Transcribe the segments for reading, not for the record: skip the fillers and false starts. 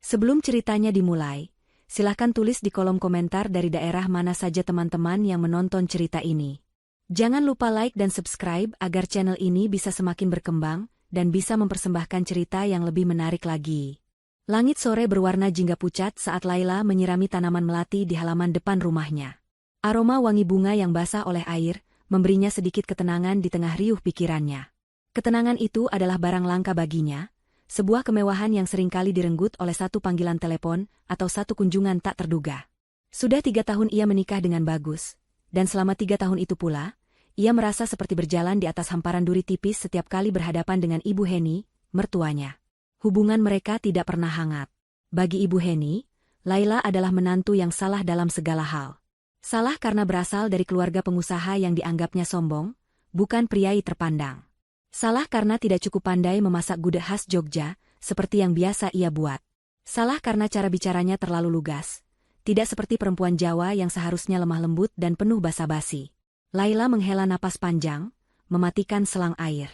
Sebelum ceritanya dimulai, silahkan tulis di kolom komentar dari daerah mana saja teman-teman yang menonton cerita ini. Jangan lupa like dan subscribe agar channel ini bisa semakin berkembang dan bisa mempersembahkan cerita yang lebih menarik lagi. Langit sore berwarna jingga pucat saat Laila menyirami tanaman melati di halaman depan rumahnya. Aroma wangi bunga yang basah oleh air memberinya sedikit ketenangan di tengah riuh pikirannya. Ketenangan itu adalah barang langka baginya, sebuah kemewahan yang seringkali direnggut oleh satu panggilan telepon atau satu kunjungan tak terduga. Sudah 3 tahun ia menikah dengan Bagus, dan selama 3 tahun itu pula, ia merasa seperti berjalan di atas hamparan duri tipis setiap kali berhadapan dengan Ibu Heni, mertuanya. Hubungan mereka tidak pernah hangat. Bagi Ibu Heni, Laila adalah menantu yang salah dalam segala hal. Salah karena berasal dari keluarga pengusaha yang dianggapnya sombong, bukan priai terpandang. Salah karena tidak cukup pandai memasak gudeg khas Jogja, seperti yang biasa ia buat. Salah karena cara bicaranya terlalu lugas. Tidak seperti perempuan Jawa yang seharusnya lemah lembut dan penuh basa-basi. Laila menghela napas panjang, mematikan selang air.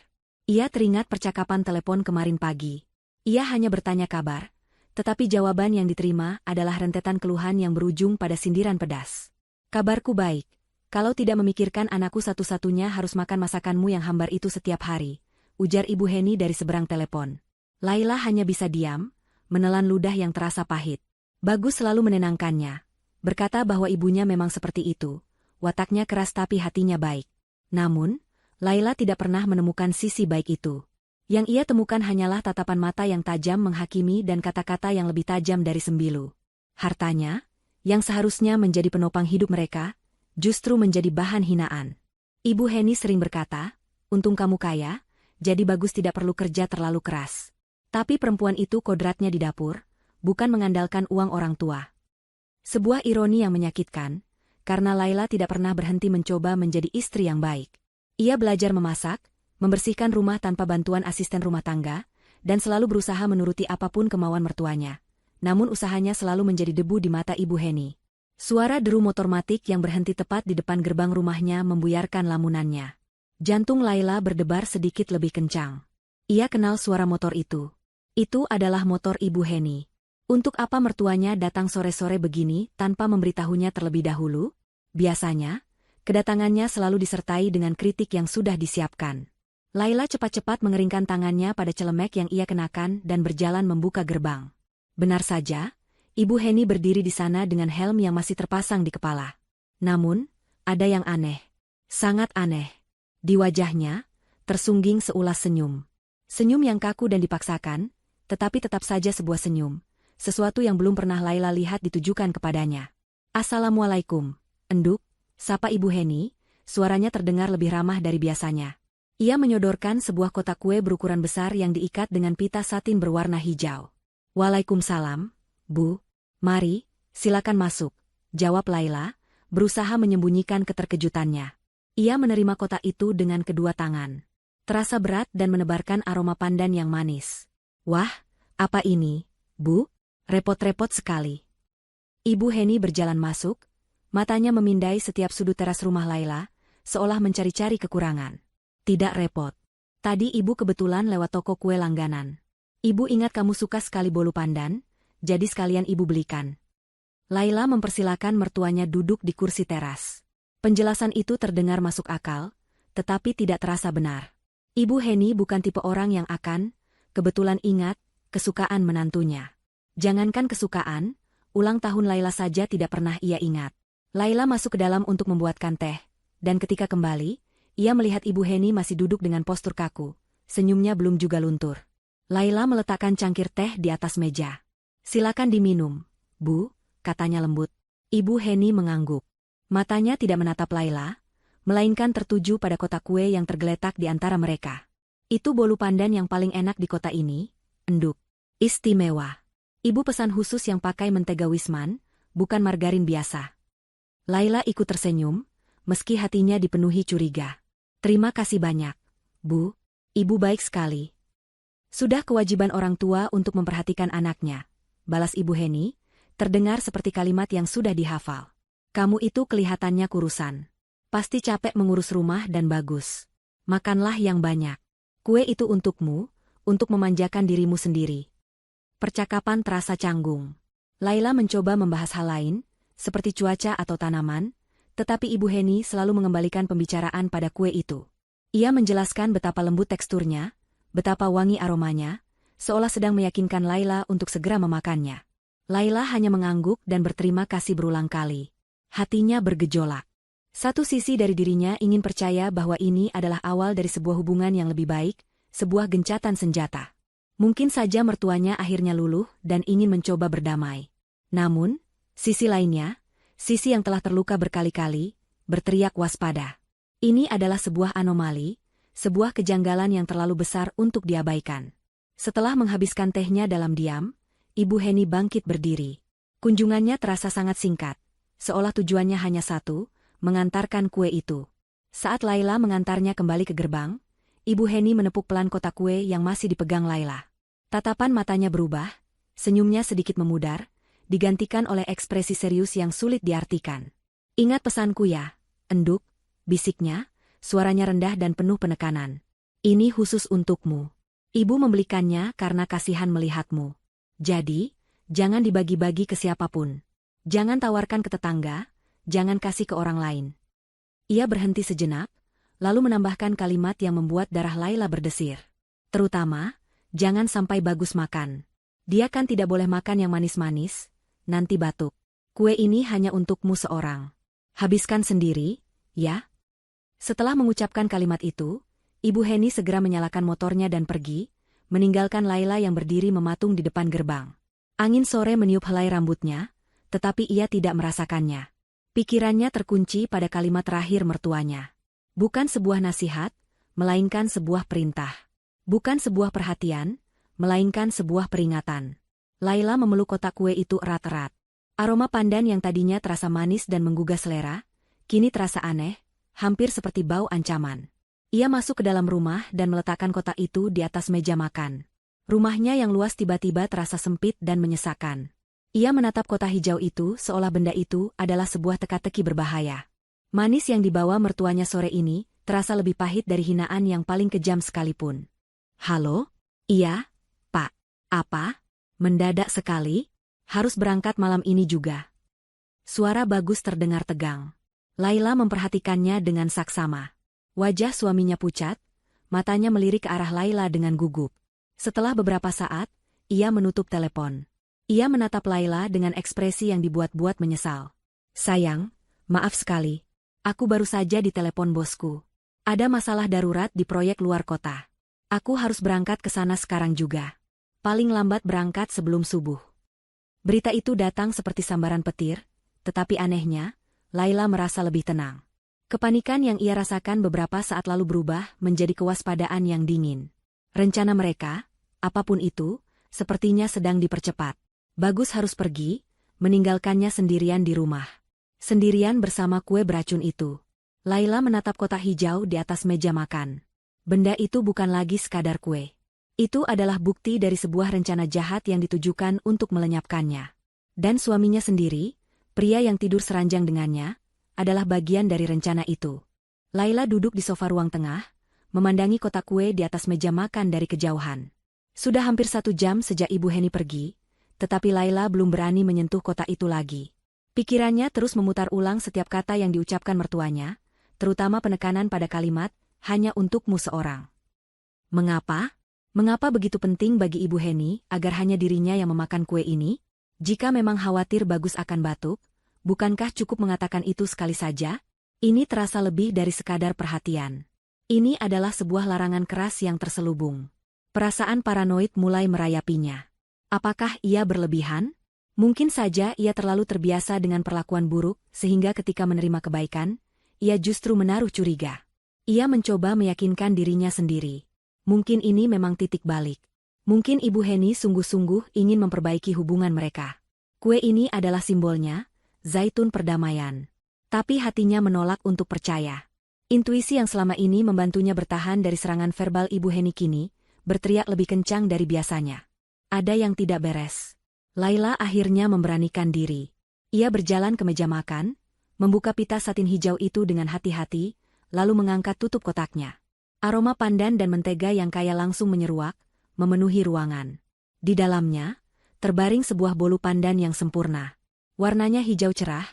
Ia teringat percakapan telepon kemarin pagi. Ia hanya bertanya kabar, tetapi jawaban yang diterima adalah rentetan keluhan yang berujung pada sindiran pedas. Kabarku baik. Kalau tidak memikirkan anakku satu-satunya harus makan masakanmu yang hambar itu setiap hari, ujar Ibu Heni dari seberang telepon. Laila hanya bisa diam, menelan ludah yang terasa pahit. Bagus selalu menenangkannya, berkata bahwa ibunya memang seperti itu, wataknya keras tapi hatinya baik. Namun, Laila tidak pernah menemukan sisi baik itu. Yang ia temukan hanyalah tatapan mata yang tajam menghakimi dan kata-kata yang lebih tajam dari sembilu. Hartanya, yang seharusnya menjadi penopang hidup mereka, justru menjadi bahan hinaan. Ibu Heni sering berkata, untung kamu kaya, jadi Bagus tidak perlu kerja terlalu keras. Tapi perempuan itu kodratnya di dapur, bukan mengandalkan uang orang tua. Sebuah ironi yang menyakitkan, karena Laila tidak pernah berhenti mencoba menjadi istri yang baik. Ia belajar memasak, membersihkan rumah tanpa bantuan asisten rumah tangga, dan selalu berusaha menuruti apapun kemauan mertuanya. Namun usahanya selalu menjadi debu di mata Ibu Heni. Suara deru motor matik yang berhenti tepat di depan gerbang rumahnya membuyarkan lamunannya. Jantung Laila berdebar sedikit lebih kencang. Ia kenal suara motor itu. Itu adalah motor Ibu Heni. Untuk apa mertuanya datang sore-sore begini tanpa memberitahunya terlebih dahulu? Biasanya, kedatangannya selalu disertai dengan kritik yang sudah disiapkan. Laila cepat-cepat mengeringkan tangannya pada celemek yang ia kenakan dan berjalan membuka gerbang. Benar saja, Ibu Heni berdiri di sana dengan helm yang masih terpasang di kepala. Namun, ada yang aneh. Sangat aneh. Di wajahnya, tersungging seulas senyum. Senyum yang kaku dan dipaksakan, tetapi tetap saja sebuah senyum. Sesuatu yang belum pernah Laila lihat ditujukan kepadanya. Assalamualaikum, enduk, sapa Ibu Heni, suaranya terdengar lebih ramah dari biasanya. Ia menyodorkan sebuah kotak kue berukuran besar yang diikat dengan pita satin berwarna hijau. Waalaikumsalam, Bu. Mari, silakan masuk, jawab Laila, berusaha menyembunyikan keterkejutannya. Ia menerima kotak itu dengan kedua tangan. Terasa berat dan menebarkan aroma pandan yang manis. Wah, apa ini, Bu? Repot-repot sekali. Ibu Heni berjalan masuk, matanya memindai setiap sudut teras rumah Laila, seolah mencari-cari kekurangan. Tidak repot. Tadi ibu kebetulan lewat toko kue langganan. Ibu ingat kamu suka sekali bolu pandan, jadi sekalian ibu belikan. Laila mempersilakan mertuanya duduk di kursi teras. Penjelasan itu terdengar masuk akal, tetapi tidak terasa benar. Ibu Heni bukan tipe orang yang akan, kebetulan ingat, kesukaan menantunya. Jangankan kesukaan, ulang tahun Laila saja tidak pernah ia ingat. Laila masuk ke dalam untuk membuatkan teh, dan ketika kembali, ia melihat Ibu Heni masih duduk dengan postur kaku, senyumnya belum juga luntur. Laila meletakkan cangkir teh di atas meja. Silakan diminum, Bu, katanya lembut. Ibu Heni mengangguk. Matanya tidak menatap Laila, melainkan tertuju pada kotak kue yang tergeletak di antara mereka. Itu bolu pandan yang paling enak di kota ini, enduk. Istimewa. Ibu pesan khusus yang pakai mentega Wisman, bukan margarin biasa. Laila ikut tersenyum, meski hatinya dipenuhi curiga. Terima kasih banyak, Bu. Ibu baik sekali. Sudah kewajiban orang tua untuk memperhatikan anaknya, balas Ibu Heni, terdengar seperti kalimat yang sudah dihafal. Kamu itu kelihatannya kurusan. Pasti capek mengurus rumah dan Bagus. Makanlah yang banyak. Kue itu untukmu, untuk memanjakan dirimu sendiri. Percakapan terasa canggung. Laila mencoba membahas hal lain, seperti cuaca atau tanaman, tetapi Ibu Heni selalu mengembalikan pembicaraan pada kue itu. Ia menjelaskan betapa lembut teksturnya, betapa wangi aromanya, seolah sedang meyakinkan Laila untuk segera memakannya. Laila hanya mengangguk dan berterima kasih berulang kali. Hatinya bergejolak. Satu sisi dari dirinya ingin percaya bahwa ini adalah awal dari sebuah hubungan yang lebih baik, sebuah gencatan senjata. Mungkin saja mertuanya akhirnya luluh dan ingin mencoba berdamai. Namun, sisi lainnya, sisi yang telah terluka berkali-kali, berteriak waspada. Ini adalah sebuah anomali, sebuah kejanggalan yang terlalu besar untuk diabaikan. Setelah menghabiskan tehnya dalam diam, Ibu Heni bangkit berdiri. Kunjungannya terasa sangat singkat, seolah tujuannya hanya satu, mengantarkan kue itu. Saat Laila mengantarnya kembali ke gerbang, Ibu Heni menepuk pelan kotak kue yang masih dipegang Laila. Tatapan matanya berubah, senyumnya sedikit memudar, digantikan oleh ekspresi serius yang sulit diartikan. "Ingat pesanku ya, Enduk," bisiknya, suaranya rendah dan penuh penekanan. "Ini khusus untukmu. Ibu membelikannya karena kasihan melihatmu. Jadi, jangan dibagi-bagi ke siapapun. Jangan tawarkan ke tetangga, jangan kasih ke orang lain." Ia berhenti sejenak, lalu menambahkan kalimat yang membuat darah Laila berdesir. "Terutama, jangan sampai Bagus makan. Dia kan tidak boleh makan yang manis-manis, nanti batuk. Kue ini hanya untukmu seorang. Habiskan sendiri, ya?" Setelah mengucapkan kalimat itu, Ibu Heni segera menyalakan motornya dan pergi, meninggalkan Laila yang berdiri mematung di depan gerbang. Angin sore meniup helai rambutnya, tetapi ia tidak merasakannya. Pikirannya terkunci pada kalimat terakhir mertuanya. Bukan sebuah nasihat, melainkan sebuah perintah. Bukan sebuah perhatian, melainkan sebuah peringatan. Laila memeluk kotak kue itu erat-erat. Aroma pandan yang tadinya terasa manis dan menggugah selera, kini terasa aneh, hampir seperti bau ancaman. Ia masuk ke dalam rumah dan meletakkan kotak itu di atas meja makan. Rumahnya yang luas tiba-tiba terasa sempit dan menyesakan. Ia menatap kotak hijau itu seolah benda itu adalah sebuah teka-teki berbahaya. Manis yang dibawa mertuanya sore ini terasa lebih pahit dari hinaan yang paling kejam sekalipun. "Halo? Iya, Pak. Apa? Mendadak sekali? Harus berangkat malam ini juga." Suara Bagus terdengar tegang. Laila memperhatikannya dengan saksama. Wajah suaminya pucat, matanya melirik ke arah Laila dengan gugup. Setelah beberapa saat, ia menutup telepon. Ia menatap Laila dengan ekspresi yang dibuat-buat menyesal. "Sayang, maaf sekali. Aku baru saja ditelepon bosku. Ada masalah darurat di proyek luar kota. Aku harus berangkat ke sana sekarang juga. Paling lambat berangkat sebelum subuh." Berita itu datang seperti sambaran petir, tetapi anehnya, Laila merasa lebih tenang. Kepanikan yang ia rasakan beberapa saat lalu berubah menjadi kewaspadaan yang dingin. Rencana mereka, apapun itu, sepertinya sedang dipercepat. Bagus harus pergi, meninggalkannya sendirian di rumah. Sendirian bersama kue beracun itu. Laila menatap kotak hijau di atas meja makan. Benda itu bukan lagi sekadar kue. Itu adalah bukti dari sebuah rencana jahat yang ditujukan untuk melenyapkannya. Dan suaminya sendiri, pria yang tidur seranjang dengannya, adalah bagian dari rencana itu. Laila duduk di sofa ruang tengah, memandangi kotak kue di atas meja makan dari kejauhan. Sudah hampir 1 jam sejak Ibu Heni pergi, tetapi Laila belum berani menyentuh kotak itu lagi. Pikirannya terus memutar ulang setiap kata yang diucapkan mertuanya, terutama penekanan pada kalimat, "hanya untukmu seorang." Mengapa? Mengapa begitu penting bagi Ibu Heni agar hanya dirinya yang memakan kue ini? Jika memang khawatir Bagus akan batuk, bukankah cukup mengatakan itu sekali saja? Ini terasa lebih dari sekadar perhatian. Ini adalah sebuah larangan keras yang terselubung. Perasaan paranoid mulai merayapinya. Apakah ia berlebihan? Mungkin saja ia terlalu terbiasa dengan perlakuan buruk, sehingga ketika menerima kebaikan, ia justru menaruh curiga. Ia mencoba meyakinkan dirinya sendiri. Mungkin ini memang titik balik. Mungkin Ibu Heni sungguh-sungguh ingin memperbaiki hubungan mereka. Kue ini adalah simbolnya, zaitun perdamaian. Tapi hatinya menolak untuk percaya. Intuisi yang selama ini membantunya bertahan dari serangan verbal Ibu Heni kini, berteriak lebih kencang dari biasanya. Ada yang tidak beres. Laila akhirnya memberanikan diri. Ia berjalan ke meja makan, membuka pita satin hijau itu dengan hati-hati, lalu mengangkat tutup kotaknya. Aroma pandan dan mentega yang kaya langsung menyeruak, memenuhi ruangan. Di dalamnya, terbaring sebuah bolu pandan yang sempurna. Warnanya hijau cerah,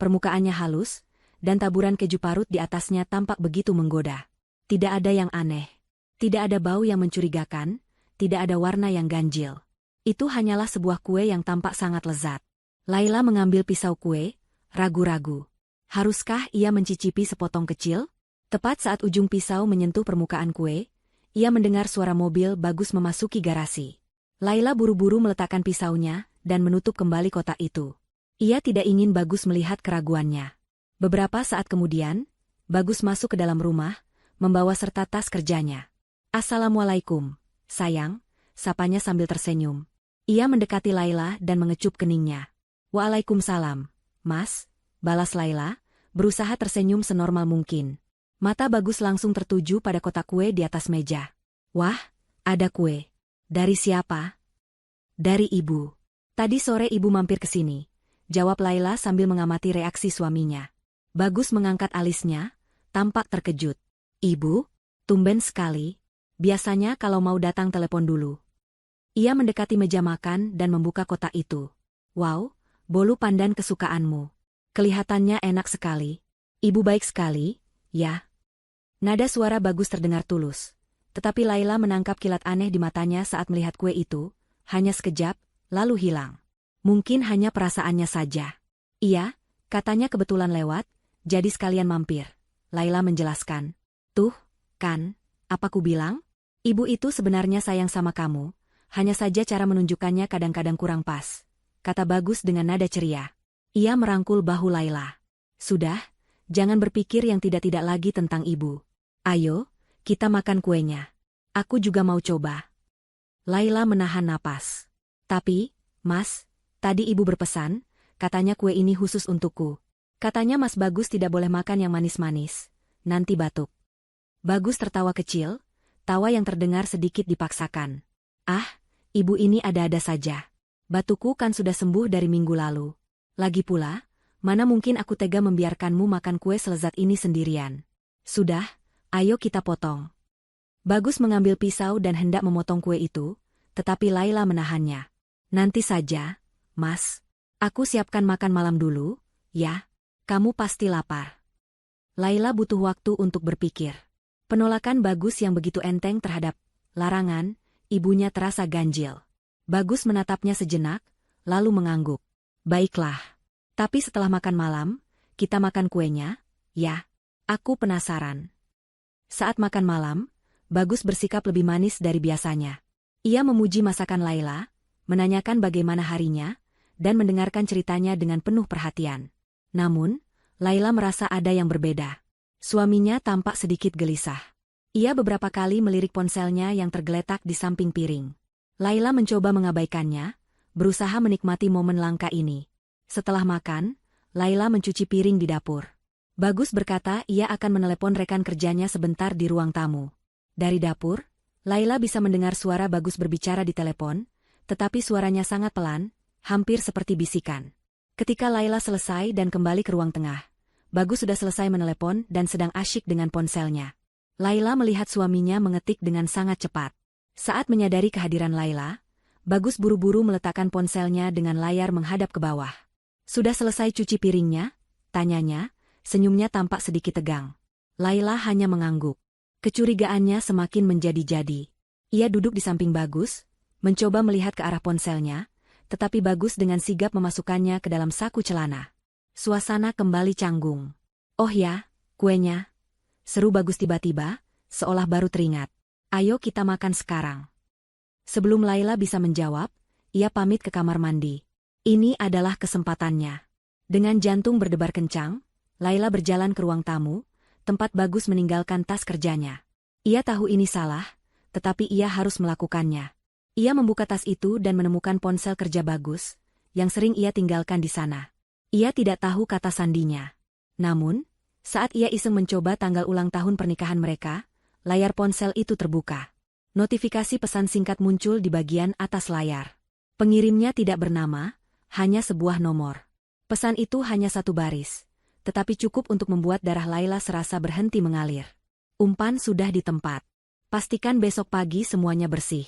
permukaannya halus, dan taburan keju parut di atasnya tampak begitu menggoda. Tidak ada yang aneh. Tidak ada bau yang mencurigakan, tidak ada warna yang ganjil. Itu hanyalah sebuah kue yang tampak sangat lezat. Laila mengambil pisau kue, ragu-ragu. Haruskah ia mencicipi sepotong kecil? Tepat saat ujung pisau menyentuh permukaan kue, ia mendengar suara mobil Bagus memasuki garasi. Laila buru-buru meletakkan pisaunya dan menutup kembali kotak itu. Ia tidak ingin Bagus melihat keraguannya. Beberapa saat kemudian, Bagus masuk ke dalam rumah, membawa serta tas kerjanya. "Assalamualaikum, sayang," sapanya sambil tersenyum. Ia mendekati Laila dan mengecup keningnya. "Waalaikumsalam, Mas," balas Laila, berusaha tersenyum senormal mungkin. Mata Bagus langsung tertuju pada kotak kue di atas meja. "Wah, ada kue. Dari siapa?" "Dari ibu. Tadi sore ibu mampir ke sini," jawab Laila sambil mengamati reaksi suaminya. Bagus mengangkat alisnya, tampak terkejut. "Ibu? Tumben sekali. Biasanya kalau mau datang telepon dulu." Ia mendekati meja makan dan membuka kotak itu. "Wow, bolu pandan kesukaanmu. Kelihatannya enak sekali. Ibu baik sekali, ya." Nada suara Bagus terdengar tulus. Tetapi Laila menangkap kilat aneh di matanya saat melihat kue itu, hanya sekejap, lalu hilang. Mungkin hanya perasaannya saja. "Iya, katanya kebetulan lewat, jadi sekalian mampir," Laila menjelaskan. "Tuh, kan, apa ku bilang? Ibu itu sebenarnya sayang sama kamu, hanya saja cara menunjukkannya kadang-kadang kurang pas," kata Bagus dengan nada ceria. Ia merangkul bahu Laila. "Sudah, jangan berpikir yang tidak-tidak lagi tentang ibu. Ayo, kita makan kuenya. Aku juga mau coba." Laila menahan napas. "Tapi, Mas, tadi ibu berpesan, katanya kue ini khusus untukku. Katanya Mas Bagus tidak boleh makan yang manis-manis, nanti batuk." Bagus tertawa kecil, tawa yang terdengar sedikit dipaksakan. "Ah, ibu ini ada-ada saja. Batukku kan sudah sembuh dari minggu lalu. Lagi pula, mana mungkin aku tega membiarkanmu makan kue selezat ini sendirian. Sudah, ayo kita potong." Bagus mengambil pisau dan hendak memotong kue itu, tetapi Laila menahannya. "Nanti saja, Mas. Aku siapkan makan malam dulu, ya. Kamu pasti lapar." Laila butuh waktu untuk berpikir. Penolakan Bagus yang begitu enteng terhadap larangan ibunya terasa ganjil. Bagus menatapnya sejenak, lalu mengangguk. "Baiklah. Tapi setelah makan malam, kita makan kuenya, ya? Aku penasaran." Saat makan malam, Bagus bersikap lebih manis dari biasanya. Ia memuji masakan Laila, menanyakan bagaimana harinya, dan mendengarkan ceritanya dengan penuh perhatian. Namun, Laila merasa ada yang berbeda. Suaminya tampak sedikit gelisah. Ia beberapa kali melirik ponselnya yang tergeletak di samping piring. Laila mencoba mengabaikannya, berusaha menikmati momen langka ini. Setelah makan, Laila mencuci piring di dapur. Bagus berkata ia akan menelepon rekan kerjanya sebentar di ruang tamu. Dari dapur, Laila bisa mendengar suara Bagus berbicara di telepon, tetapi suaranya sangat pelan, hampir seperti bisikan. Ketika Laila selesai dan kembali ke ruang tengah, Bagus sudah selesai menelepon dan sedang asyik dengan ponselnya. Laila melihat suaminya mengetik dengan sangat cepat. Saat menyadari kehadiran Laila, Bagus buru-buru meletakkan ponselnya dengan layar menghadap ke bawah. "Sudah selesai cuci piringnya?" tanyanya, senyumnya tampak sedikit tegang. Laila hanya mengangguk. Kecurigaannya semakin menjadi-jadi. Ia duduk di samping Bagus, mencoba melihat ke arah ponselnya, tetapi Bagus dengan sigap memasukkannya ke dalam saku celana. Suasana kembali canggung. "Oh ya, kuenya," seru Bagus tiba-tiba, seolah baru teringat. "Ayo kita makan sekarang." Sebelum Laila bisa menjawab, ia pamit ke kamar mandi. Ini adalah kesempatannya. Dengan jantung berdebar kencang, Laila berjalan ke ruang tamu, tempat Bagus meninggalkan tas kerjanya. Ia tahu ini salah, tetapi ia harus melakukannya. Ia membuka tas itu dan menemukan ponsel kerja Bagus, yang sering ia tinggalkan di sana. Ia tidak tahu kata sandinya. Namun, saat ia iseng mencoba tanggal ulang tahun pernikahan mereka, layar ponsel itu terbuka. Notifikasi pesan singkat muncul di bagian atas layar. Pengirimnya tidak bernama, hanya sebuah nomor. Pesan itu hanya satu baris, tetapi cukup untuk membuat darah Laila serasa berhenti mengalir. "Umpan sudah di tempat. Pastikan besok pagi semuanya bersih."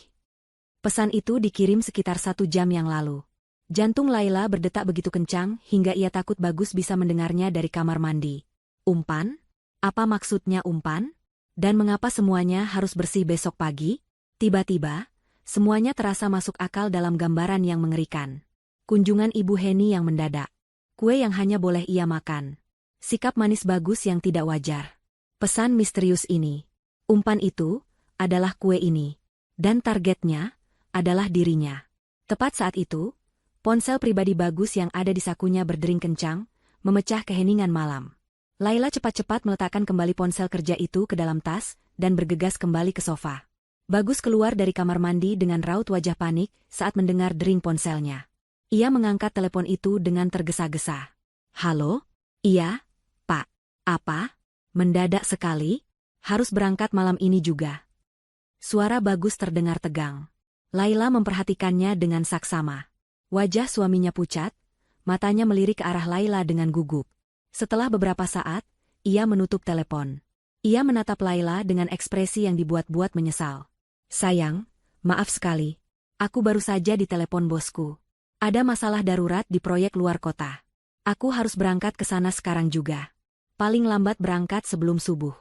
Pesan itu dikirim sekitar 1 jam yang lalu. Jantung Laila berdetak begitu kencang hingga ia takut Bagus bisa mendengarnya dari kamar mandi. Umpan? Apa maksudnya umpan? Dan mengapa semuanya harus bersih besok pagi? Tiba-tiba, semuanya terasa masuk akal dalam gambaran yang mengerikan. Kunjungan Ibu Heni yang mendadak. Kue yang hanya boleh ia makan. Sikap manis Bagus yang tidak wajar. Pesan misterius ini. Umpan itu adalah kue ini. Dan targetnya adalah dirinya. Tepat saat itu, ponsel pribadi Bagus yang ada di sakunya berdering kencang, memecah keheningan malam. Laila cepat-cepat meletakkan kembali ponsel kerja itu ke dalam tas dan bergegas kembali ke sofa. Bagus keluar dari kamar mandi dengan raut wajah panik saat mendengar dering ponselnya. Ia mengangkat telepon itu dengan tergesa-gesa. "Halo? Iya, Pak. Apa? Mendadak sekali? Harus berangkat malam ini juga." Suara Bagus terdengar tegang. Laila memperhatikannya dengan saksama. Wajah suaminya pucat, matanya melirik ke arah Laila dengan gugup. Setelah beberapa saat, ia menutup telepon. Ia menatap Laila dengan ekspresi yang dibuat-buat menyesal. "Sayang, maaf sekali. Aku baru saja ditelepon bosku. Ada masalah darurat di proyek luar kota. Aku harus berangkat ke sana sekarang juga. Paling lambat berangkat sebelum subuh."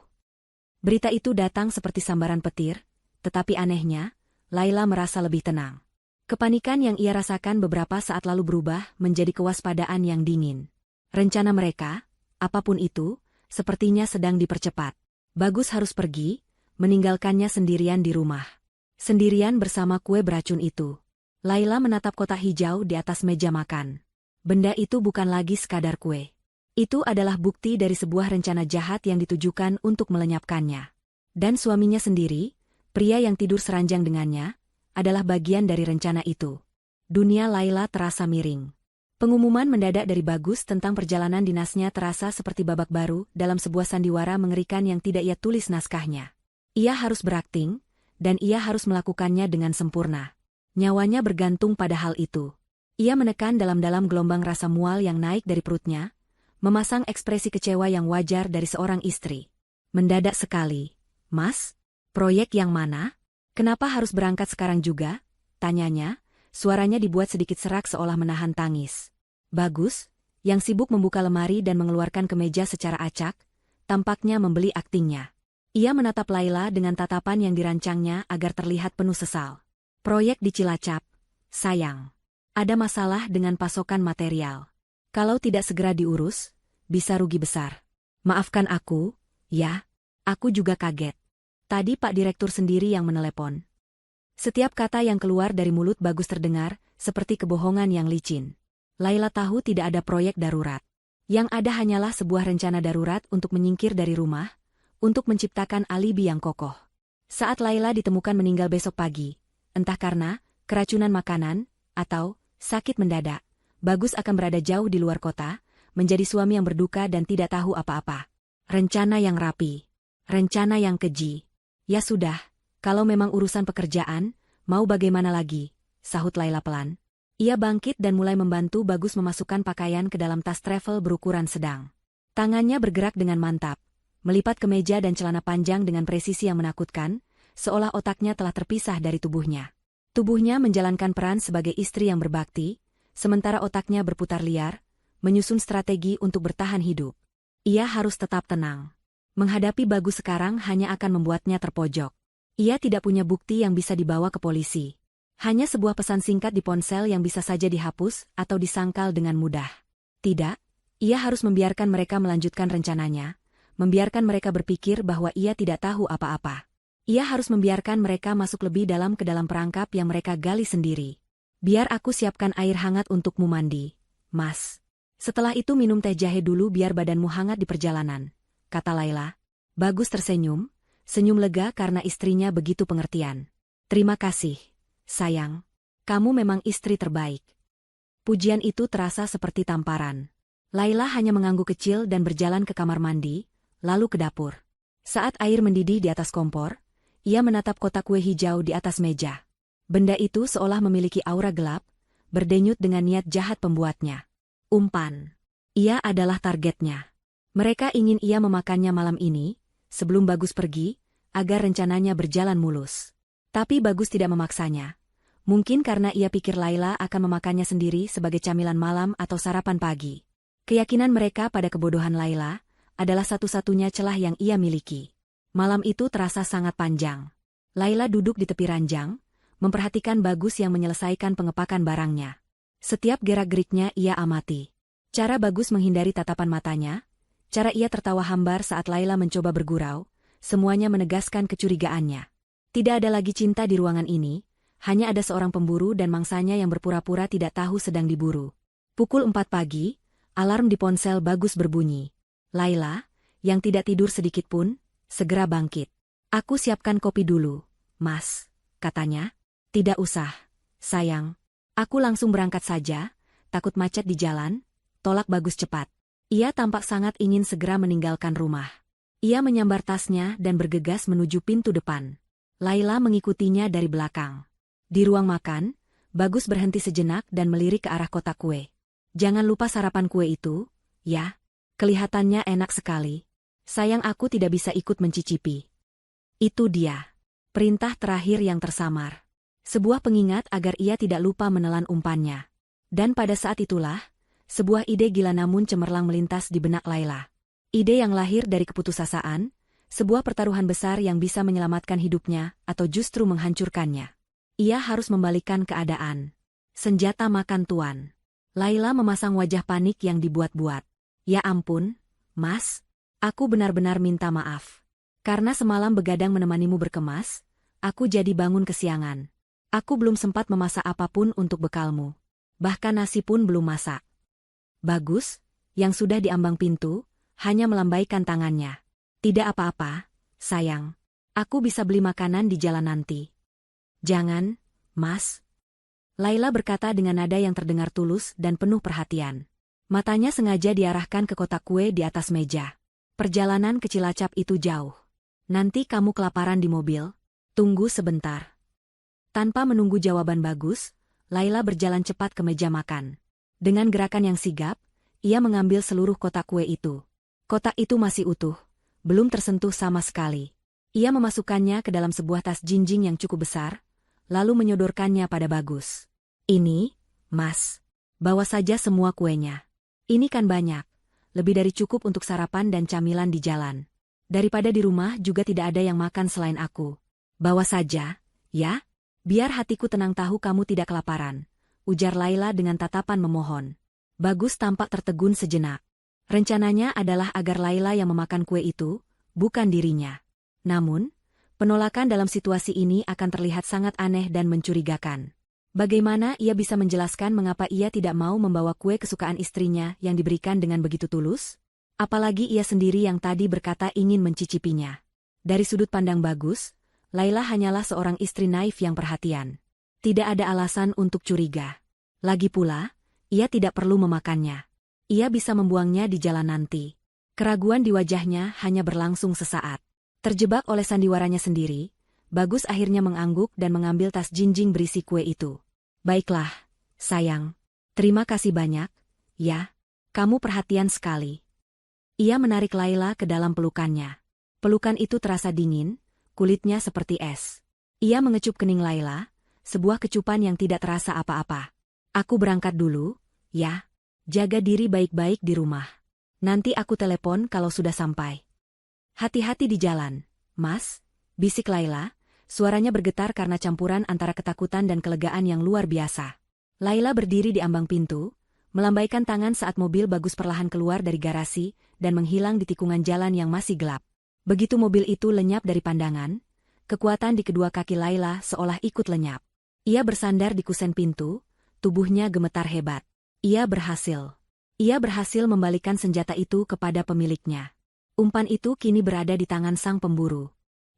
Berita itu datang seperti sambaran petir, tetapi anehnya, Laila merasa lebih tenang. Kepanikan yang ia rasakan beberapa saat lalu berubah menjadi kewaspadaan yang dingin. Rencana mereka, apapun itu, sepertinya sedang dipercepat. Bagus harus pergi, meninggalkannya sendirian di rumah. Sendirian bersama kue beracun itu. Laila menatap kotak hijau di atas meja makan. Benda itu bukan lagi sekadar kue. Itu adalah bukti dari sebuah rencana jahat yang ditujukan untuk melenyapkannya. Dan suaminya sendiri, pria yang tidur seranjang dengannya, adalah bagian dari rencana itu. Dunia Laila terasa miring. Pengumuman mendadak dari Bagus tentang perjalanan dinasnya terasa seperti babak baru dalam sebuah sandiwara mengerikan yang tidak ia tulis naskahnya. Ia harus berakting, dan ia harus melakukannya dengan sempurna. Nyawanya bergantung pada hal itu. Ia menekan dalam-dalam gelombang rasa mual yang naik dari perutnya, memasang ekspresi kecewa yang wajar dari seorang istri. "Mendadak sekali, Mas? Proyek yang mana? Kenapa harus berangkat sekarang juga?" tanyanya, suaranya dibuat sedikit serak seolah menahan tangis. Bagus, yang sibuk membuka lemari dan mengeluarkan kemeja secara acak, tampaknya membeli aktingnya. Ia menatap Laila dengan tatapan yang dirancangnya agar terlihat penuh sesal. "Proyek di Cilacap, sayang. Ada masalah dengan pasokan material. Kalau tidak segera diurus, bisa rugi besar. Maafkan aku, ya, aku juga kaget. Tadi Pak Direktur sendiri yang menelepon." Setiap kata yang keluar dari mulut Bagus terdengar seperti kebohongan yang licin. Laila tahu tidak ada proyek darurat. Yang ada hanyalah sebuah rencana darurat untuk menyingkir dari rumah, untuk menciptakan alibi yang kokoh. Saat Laila ditemukan meninggal besok pagi, entah karena keracunan makanan atau sakit mendadak, Bagus akan berada jauh di luar kota, menjadi suami yang berduka dan tidak tahu apa-apa. Rencana yang rapi. Rencana yang keji. "Ya sudah, kalau memang urusan pekerjaan, mau bagaimana lagi?" sahut Laila pelan. Ia bangkit dan mulai membantu Bagus memasukkan pakaian ke dalam tas travel berukuran sedang. Tangannya bergerak dengan mantap, melipat kemeja dan celana panjang dengan presisi yang menakutkan, seolah otaknya telah terpisah dari tubuhnya. Tubuhnya menjalankan peran sebagai istri yang berbakti, sementara otaknya berputar liar, menyusun strategi untuk bertahan hidup. Ia harus tetap tenang. Menghadapi Bagus sekarang hanya akan membuatnya terpojok. Ia tidak punya bukti yang bisa dibawa ke polisi. Hanya sebuah pesan singkat di ponsel yang bisa saja dihapus atau disangkal dengan mudah. Tidak, ia harus membiarkan mereka melanjutkan rencananya, membiarkan mereka berpikir bahwa ia tidak tahu apa-apa. Ia harus membiarkan mereka masuk lebih dalam ke dalam perangkap yang mereka gali sendiri. "Biar aku siapkan air hangat untukmu mandi, Mas. Setelah itu minum teh jahe dulu biar badanmu hangat di perjalanan," kata Laila. Bagus tersenyum, senyum lega karena istrinya begitu pengertian. "Terima kasih, sayang. Kamu memang istri terbaik." Pujian itu terasa seperti tamparan. Laila hanya mengangguk kecil dan berjalan ke kamar mandi, lalu ke dapur. Saat air mendidih di atas kompor, ia menatap kotak kue hijau di atas meja. Benda itu seolah memiliki aura gelap, berdenyut dengan niat jahat pembuatnya. Umpan. Ia adalah targetnya. Mereka ingin ia memakannya malam ini, sebelum Bagus pergi, agar rencananya berjalan mulus. Tapi Bagus tidak memaksanya. Mungkin karena ia pikir Laila akan memakannya sendiri sebagai camilan malam atau sarapan pagi. Keyakinan mereka pada kebodohan Laila adalah satu-satunya celah yang ia miliki. Malam itu terasa sangat panjang. Laila duduk di tepi ranjang, memperhatikan Bagus yang menyelesaikan pengepakan barangnya. Setiap gerak-geriknya ia amati. Cara Bagus menghindari tatapan matanya, cara ia tertawa hambar saat Laila mencoba bergurau, semuanya menegaskan kecurigaannya. Tidak ada lagi cinta di ruangan ini, hanya ada seorang pemburu dan mangsanya yang berpura-pura tidak tahu sedang diburu. Pukul 4 pagi, alarm di ponsel Bagus berbunyi. Laila, yang tidak tidur sedikitpun, segera bangkit. "Aku siapkan kopi dulu, Mas," katanya. "Tidak usah, sayang. Aku langsung berangkat saja, takut macet di jalan," tolak Bagus cepat. Ia tampak sangat ingin segera meninggalkan rumah. Ia menyambar tasnya dan bergegas menuju pintu depan. Laila mengikutinya dari belakang. Di ruang makan, Bagus berhenti sejenak dan melirik ke arah kotak kue. "Jangan lupa sarapan kue itu, ya. Kelihatannya enak sekali. Sayang aku tidak bisa ikut mencicipi." Itu dia. Perintah terakhir yang tersamar. Sebuah pengingat agar ia tidak lupa menelan umpannya. Dan pada saat itulah, sebuah ide gila namun cemerlang melintas di benak Laila. Ide yang lahir dari keputusasaan, sebuah pertaruhan besar yang bisa menyelamatkan hidupnya atau justru menghancurkannya. Ia harus membalikkan keadaan. Senjata makan tuan. Laila memasang wajah panik yang dibuat-buat. "Ya ampun, Mas. Aku benar-benar minta maaf. Karena semalam begadang menemanimu berkemas, aku jadi bangun kesiangan. Aku belum sempat memasak apapun untuk bekalmu. Bahkan nasi pun belum masak." Bagus, yang sudah di ambang pintu, hanya melambaikan tangannya. "Tidak apa-apa, sayang. Aku bisa beli makanan di jalan nanti." "Jangan, Mas," Laila berkata dengan nada yang terdengar tulus dan penuh perhatian. Matanya sengaja diarahkan ke kotak kue di atas meja. "Perjalanan ke Cilacap itu jauh. Nanti kamu kelaparan di mobil. Tunggu sebentar." Tanpa menunggu jawaban Bagus, Laila berjalan cepat ke meja makan. Dengan gerakan yang sigap, ia mengambil seluruh kotak kue itu. Kotak itu masih utuh, belum tersentuh sama sekali. Ia memasukkannya ke dalam sebuah tas jinjing yang cukup besar, lalu menyodorkannya pada Bagus. "Ini, Mas. Bawa saja semua kuenya. Ini kan banyak, lebih dari cukup untuk sarapan dan camilan di jalan. Daripada di rumah juga tidak ada yang makan selain aku. Bawa saja, ya? Biar hatiku tenang tahu kamu tidak kelaparan," ujar Laila dengan tatapan memohon. Bagus tampak tertegun sejenak. Rencananya adalah agar Laila yang memakan kue itu, bukan dirinya. Namun, penolakan dalam situasi ini akan terlihat sangat aneh dan mencurigakan. Bagaimana ia bisa menjelaskan mengapa ia tidak mau membawa kue kesukaan istrinya yang diberikan dengan begitu tulus? Apalagi ia sendiri yang tadi berkata ingin mencicipinya. Dari sudut pandang Bagus, Laila hanyalah seorang istri naif yang perhatian. Tidak ada alasan untuk curiga. Lagi pula, ia tidak perlu memakannya. Ia bisa membuangnya di jalan nanti. Keraguan di wajahnya hanya berlangsung sesaat. Terjebak oleh sandiwaranya sendiri, Bagus akhirnya mengangguk dan mengambil tas jinjing berisi kue itu. "Baiklah, sayang. Terima kasih banyak, ya. Kamu perhatian sekali." Ia menarik Laila ke dalam pelukannya. Pelukan itu terasa dingin, kulitnya seperti es. Ia mengecup kening Laila, sebuah kecupan yang tidak terasa apa-apa. "Aku berangkat dulu, ya. Jaga diri baik-baik di rumah. Nanti aku telepon kalau sudah sampai." "Hati-hati di jalan, Mas," bisik Laila, suaranya bergetar karena campuran antara ketakutan dan kelegaan yang luar biasa. Laila berdiri di ambang pintu, melambaikan tangan saat mobil Bagus perlahan keluar dari garasi dan menghilang di tikungan jalan yang masih gelap. Begitu mobil itu lenyap dari pandangan, kekuatan di kedua kaki Laila seolah ikut lenyap. Ia bersandar di kusen pintu, tubuhnya gemetar hebat. Ia berhasil. Ia berhasil membalikan senjata itu kepada pemiliknya. Umpan itu kini berada di tangan sang pemburu.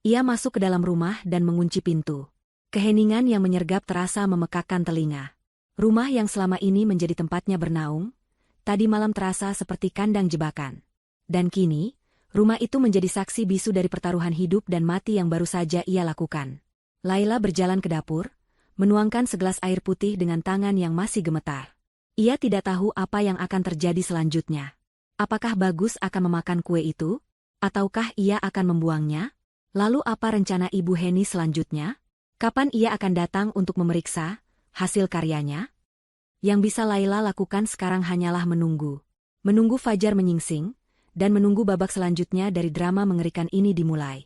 Ia masuk ke dalam rumah dan mengunci pintu. Keheningan yang menyergap terasa memekakkan telinga. Rumah yang selama ini menjadi tempatnya bernaung, tadi malam terasa seperti kandang jebakan. Dan kini, rumah itu menjadi saksi bisu dari pertaruhan hidup dan mati yang baru saja ia lakukan. Laila berjalan ke dapur, menuangkan segelas air putih dengan tangan yang masih gemetar. Ia tidak tahu apa yang akan terjadi selanjutnya. Apakah Bagus akan memakan kue itu? Ataukah ia akan membuangnya? Lalu apa rencana Ibu Heni selanjutnya? Kapan ia akan datang untuk memeriksa hasil karyanya? Yang bisa Laila lakukan sekarang hanyalah menunggu. Menunggu fajar menyingsing, dan menunggu babak selanjutnya dari drama mengerikan ini dimulai.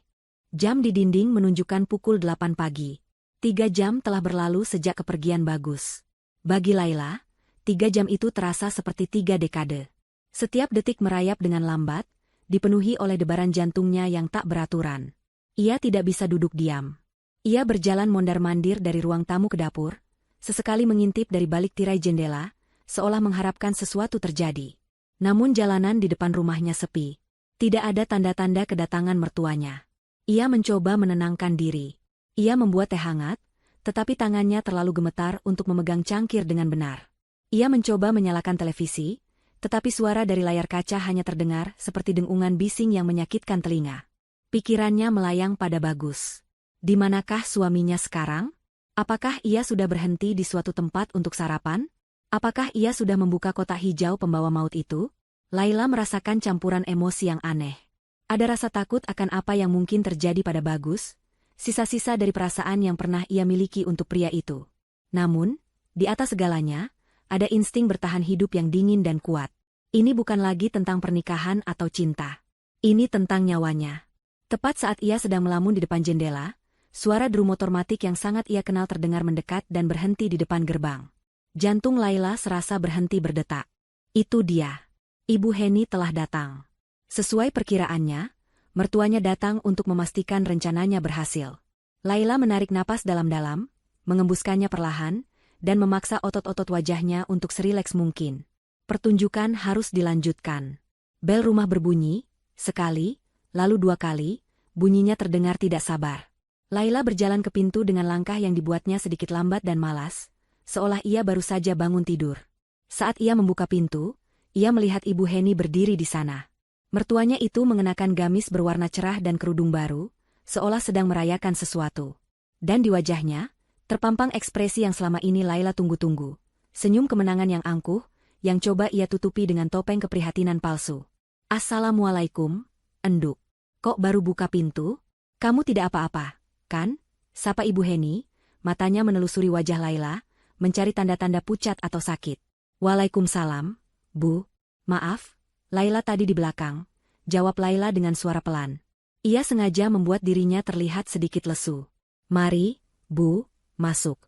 Jam di dinding menunjukkan pukul 8 pagi. 3 jam telah berlalu sejak kepergian Bagus. Bagi Laila, 3 jam itu terasa seperti 3 dekade. Setiap detik merayap dengan lambat, dipenuhi oleh debaran jantungnya yang tak beraturan. Ia tidak bisa duduk diam. Ia berjalan mondar-mandir dari ruang tamu ke dapur, sesekali mengintip dari balik tirai jendela, seolah mengharapkan sesuatu terjadi. Namun jalanan di depan rumahnya sepi. Tidak ada tanda-tanda kedatangan mertuanya. Ia mencoba menenangkan diri. Ia membuat teh hangat, tetapi tangannya terlalu gemetar untuk memegang cangkir dengan benar. Ia mencoba menyalakan televisi, tetapi suara dari layar kaca hanya terdengar seperti dengungan bising yang menyakitkan telinga. Pikirannya melayang pada Bagus. Di manakah suaminya sekarang? Apakah ia sudah berhenti di suatu tempat untuk sarapan? Apakah ia sudah membuka kotak hijau pembawa maut itu? Laila merasakan campuran emosi yang aneh. Ada rasa takut akan apa yang mungkin terjadi pada Bagus, sisa-sisa dari perasaan yang pernah ia miliki untuk pria itu. Namun, di atas segalanya, ada insting bertahan hidup yang dingin dan kuat. Ini bukan lagi tentang pernikahan atau cinta. Ini tentang nyawanya. Tepat saat ia sedang melamun di depan jendela, suara drum motor matik yang sangat ia kenal terdengar mendekat dan berhenti di depan gerbang. Jantung Laila serasa berhenti berdetak. Itu dia. Ibu Heni telah datang. Sesuai perkiraannya, mertuanya datang untuk memastikan rencananya berhasil. Laila menarik napas dalam-dalam, mengembuskannya perlahan, dan memaksa otot-otot wajahnya untuk serileks mungkin. Pertunjukan harus dilanjutkan. Bel rumah berbunyi, sekali, lalu 2 kali, bunyinya terdengar tidak sabar. Laila berjalan ke pintu dengan langkah yang dibuatnya sedikit lambat dan malas, seolah ia baru saja bangun tidur. Saat ia membuka pintu, ia melihat Ibu Heni berdiri di sana. Mertuanya itu mengenakan gamis berwarna cerah dan kerudung baru, seolah sedang merayakan sesuatu. Dan di wajahnya, terpampang ekspresi yang selama ini Laila tunggu-tunggu. Senyum kemenangan yang angkuh, yang coba ia tutupi dengan topeng keprihatinan palsu. "Assalamualaikum, Enduk. Kok baru buka pintu? Kamu tidak apa-apa, kan?" Sapa Ibu Heni, matanya menelusuri wajah Laila, mencari tanda-tanda pucat atau sakit. "Waalaikumsalam, Bu. Maaf, Laila tadi di belakang," jawab Laila dengan suara pelan. Ia sengaja membuat dirinya terlihat sedikit lesu. "Mari, Bu, masuk."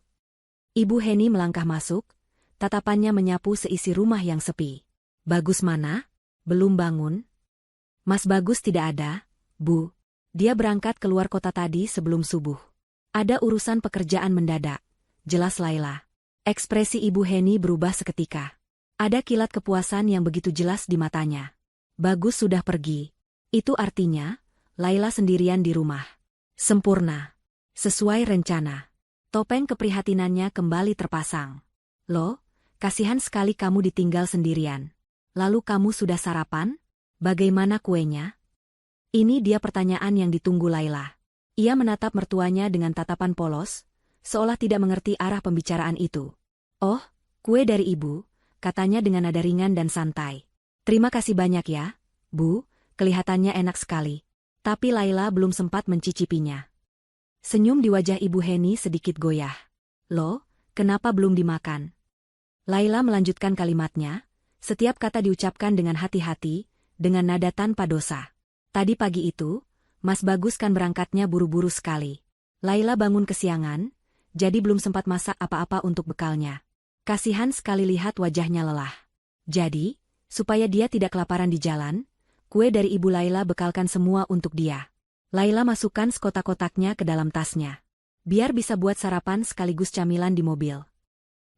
Ibu Heni melangkah masuk, tatapannya menyapu seisi rumah yang sepi. "Bagus mana? Belum bangun?" "Mas Bagus tidak ada, Bu. Dia berangkat keluar kota tadi sebelum subuh. Ada urusan pekerjaan mendadak," jelas Laila. Ekspresi Ibu Heni berubah seketika. Ada kilat kepuasan yang begitu jelas di matanya. Bagus sudah pergi. Itu artinya, Laila sendirian di rumah. Sempurna. Sesuai rencana. Topeng keprihatinannya kembali terpasang. "Loh, kasihan sekali kamu ditinggal sendirian. Lalu kamu sudah sarapan? Bagaimana kuenya?" Ini dia pertanyaan yang ditunggu Laila. Ia menatap mertuanya dengan tatapan polos, seolah tidak mengerti arah pembicaraan itu. "Oh, kue dari ibu," katanya dengan nada ringan dan santai. "Terima kasih banyak ya, Bu, kelihatannya enak sekali." Tapi Laila belum sempat mencicipinya. Senyum di wajah Ibu Heni sedikit goyah. "Loh, kenapa belum dimakan?" Laila melanjutkan kalimatnya, setiap kata diucapkan dengan hati-hati, dengan nada tanpa dosa. "Tadi pagi itu, Mas Bagus kan berangkatnya buru-buru sekali. Laila bangun kesiangan, jadi belum sempat masak apa-apa untuk bekalnya. Kasihan sekali lihat wajahnya lelah. Jadi, supaya dia tidak kelaparan di jalan, kue dari Ibu Laila bekalkan semua untuk dia." Laila masukkan sekotak-kotaknya ke dalam tasnya. Biar bisa buat sarapan sekaligus camilan di mobil.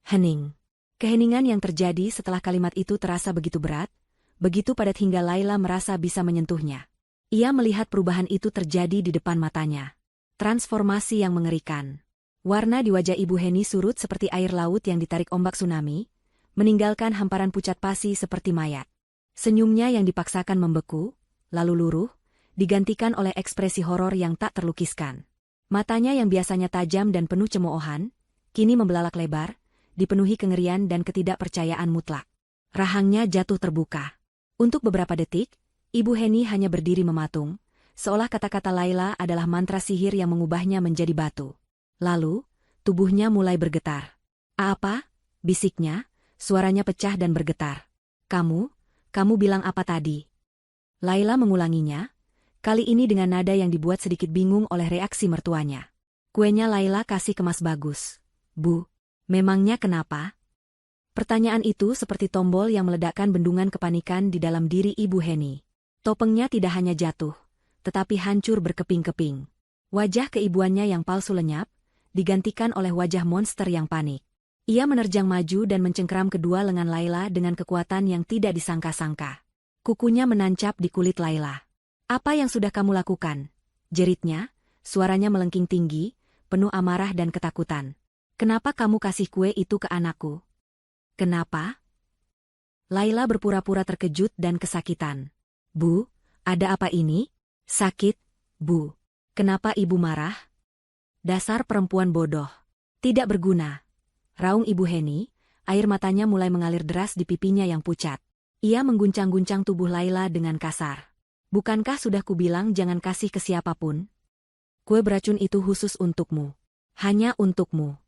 Hening. Keheningan yang terjadi setelah kalimat itu terasa begitu berat, begitu padat hingga Laila merasa bisa menyentuhnya. Ia melihat perubahan itu terjadi di depan matanya. Transformasi yang mengerikan. Warna di wajah Ibu Heni surut seperti air laut yang ditarik ombak tsunami, meninggalkan hamparan pucat pasi seperti mayat. Senyumnya yang dipaksakan membeku, lalu luruh, digantikan oleh ekspresi horor yang tak terlukiskan. Matanya yang biasanya tajam dan penuh cemoohan, kini membelalak lebar, dipenuhi kengerian dan ketidakpercayaan mutlak. Rahangnya jatuh terbuka. Untuk beberapa detik, Ibu Heni hanya berdiri mematung, seolah kata-kata Laila adalah mantra sihir yang mengubahnya menjadi batu. Lalu, tubuhnya mulai bergetar. Apa? Bisiknya, suaranya pecah dan bergetar. Kamu bilang apa tadi? Laila mengulanginya, kali ini dengan nada yang dibuat sedikit bingung oleh reaksi mertuanya. Kuenya Laila kasih ke Mas Bagus. Bu, memangnya kenapa? Pertanyaan itu seperti tombol yang meledakkan bendungan kepanikan di dalam diri Ibu Heni. Topengnya tidak hanya jatuh, tetapi hancur berkeping-keping. Wajah keibuannya yang palsu lenyap, digantikan oleh wajah monster yang panik. Ia menerjang maju dan mencengkeram kedua lengan Laila dengan kekuatan yang tidak disangka-sangka. Kukunya menancap di kulit Laila. Apa yang sudah kamu lakukan? Jeritnya, suaranya melengking tinggi, penuh amarah dan ketakutan. Kenapa kamu kasih kue itu ke anakku? Kenapa? Laila berpura-pura terkejut dan kesakitan. Bu, ada apa ini? Sakit, Bu. Kenapa ibu marah? Dasar perempuan bodoh. Tidak berguna. Raung Ibu Heni, air matanya mulai mengalir deras di pipinya yang pucat. Ia mengguncang-guncang tubuh Laila dengan kasar. Bukankah sudah kubilang jangan kasih ke siapapun? Kue beracun itu khusus untukmu. Hanya untukmu.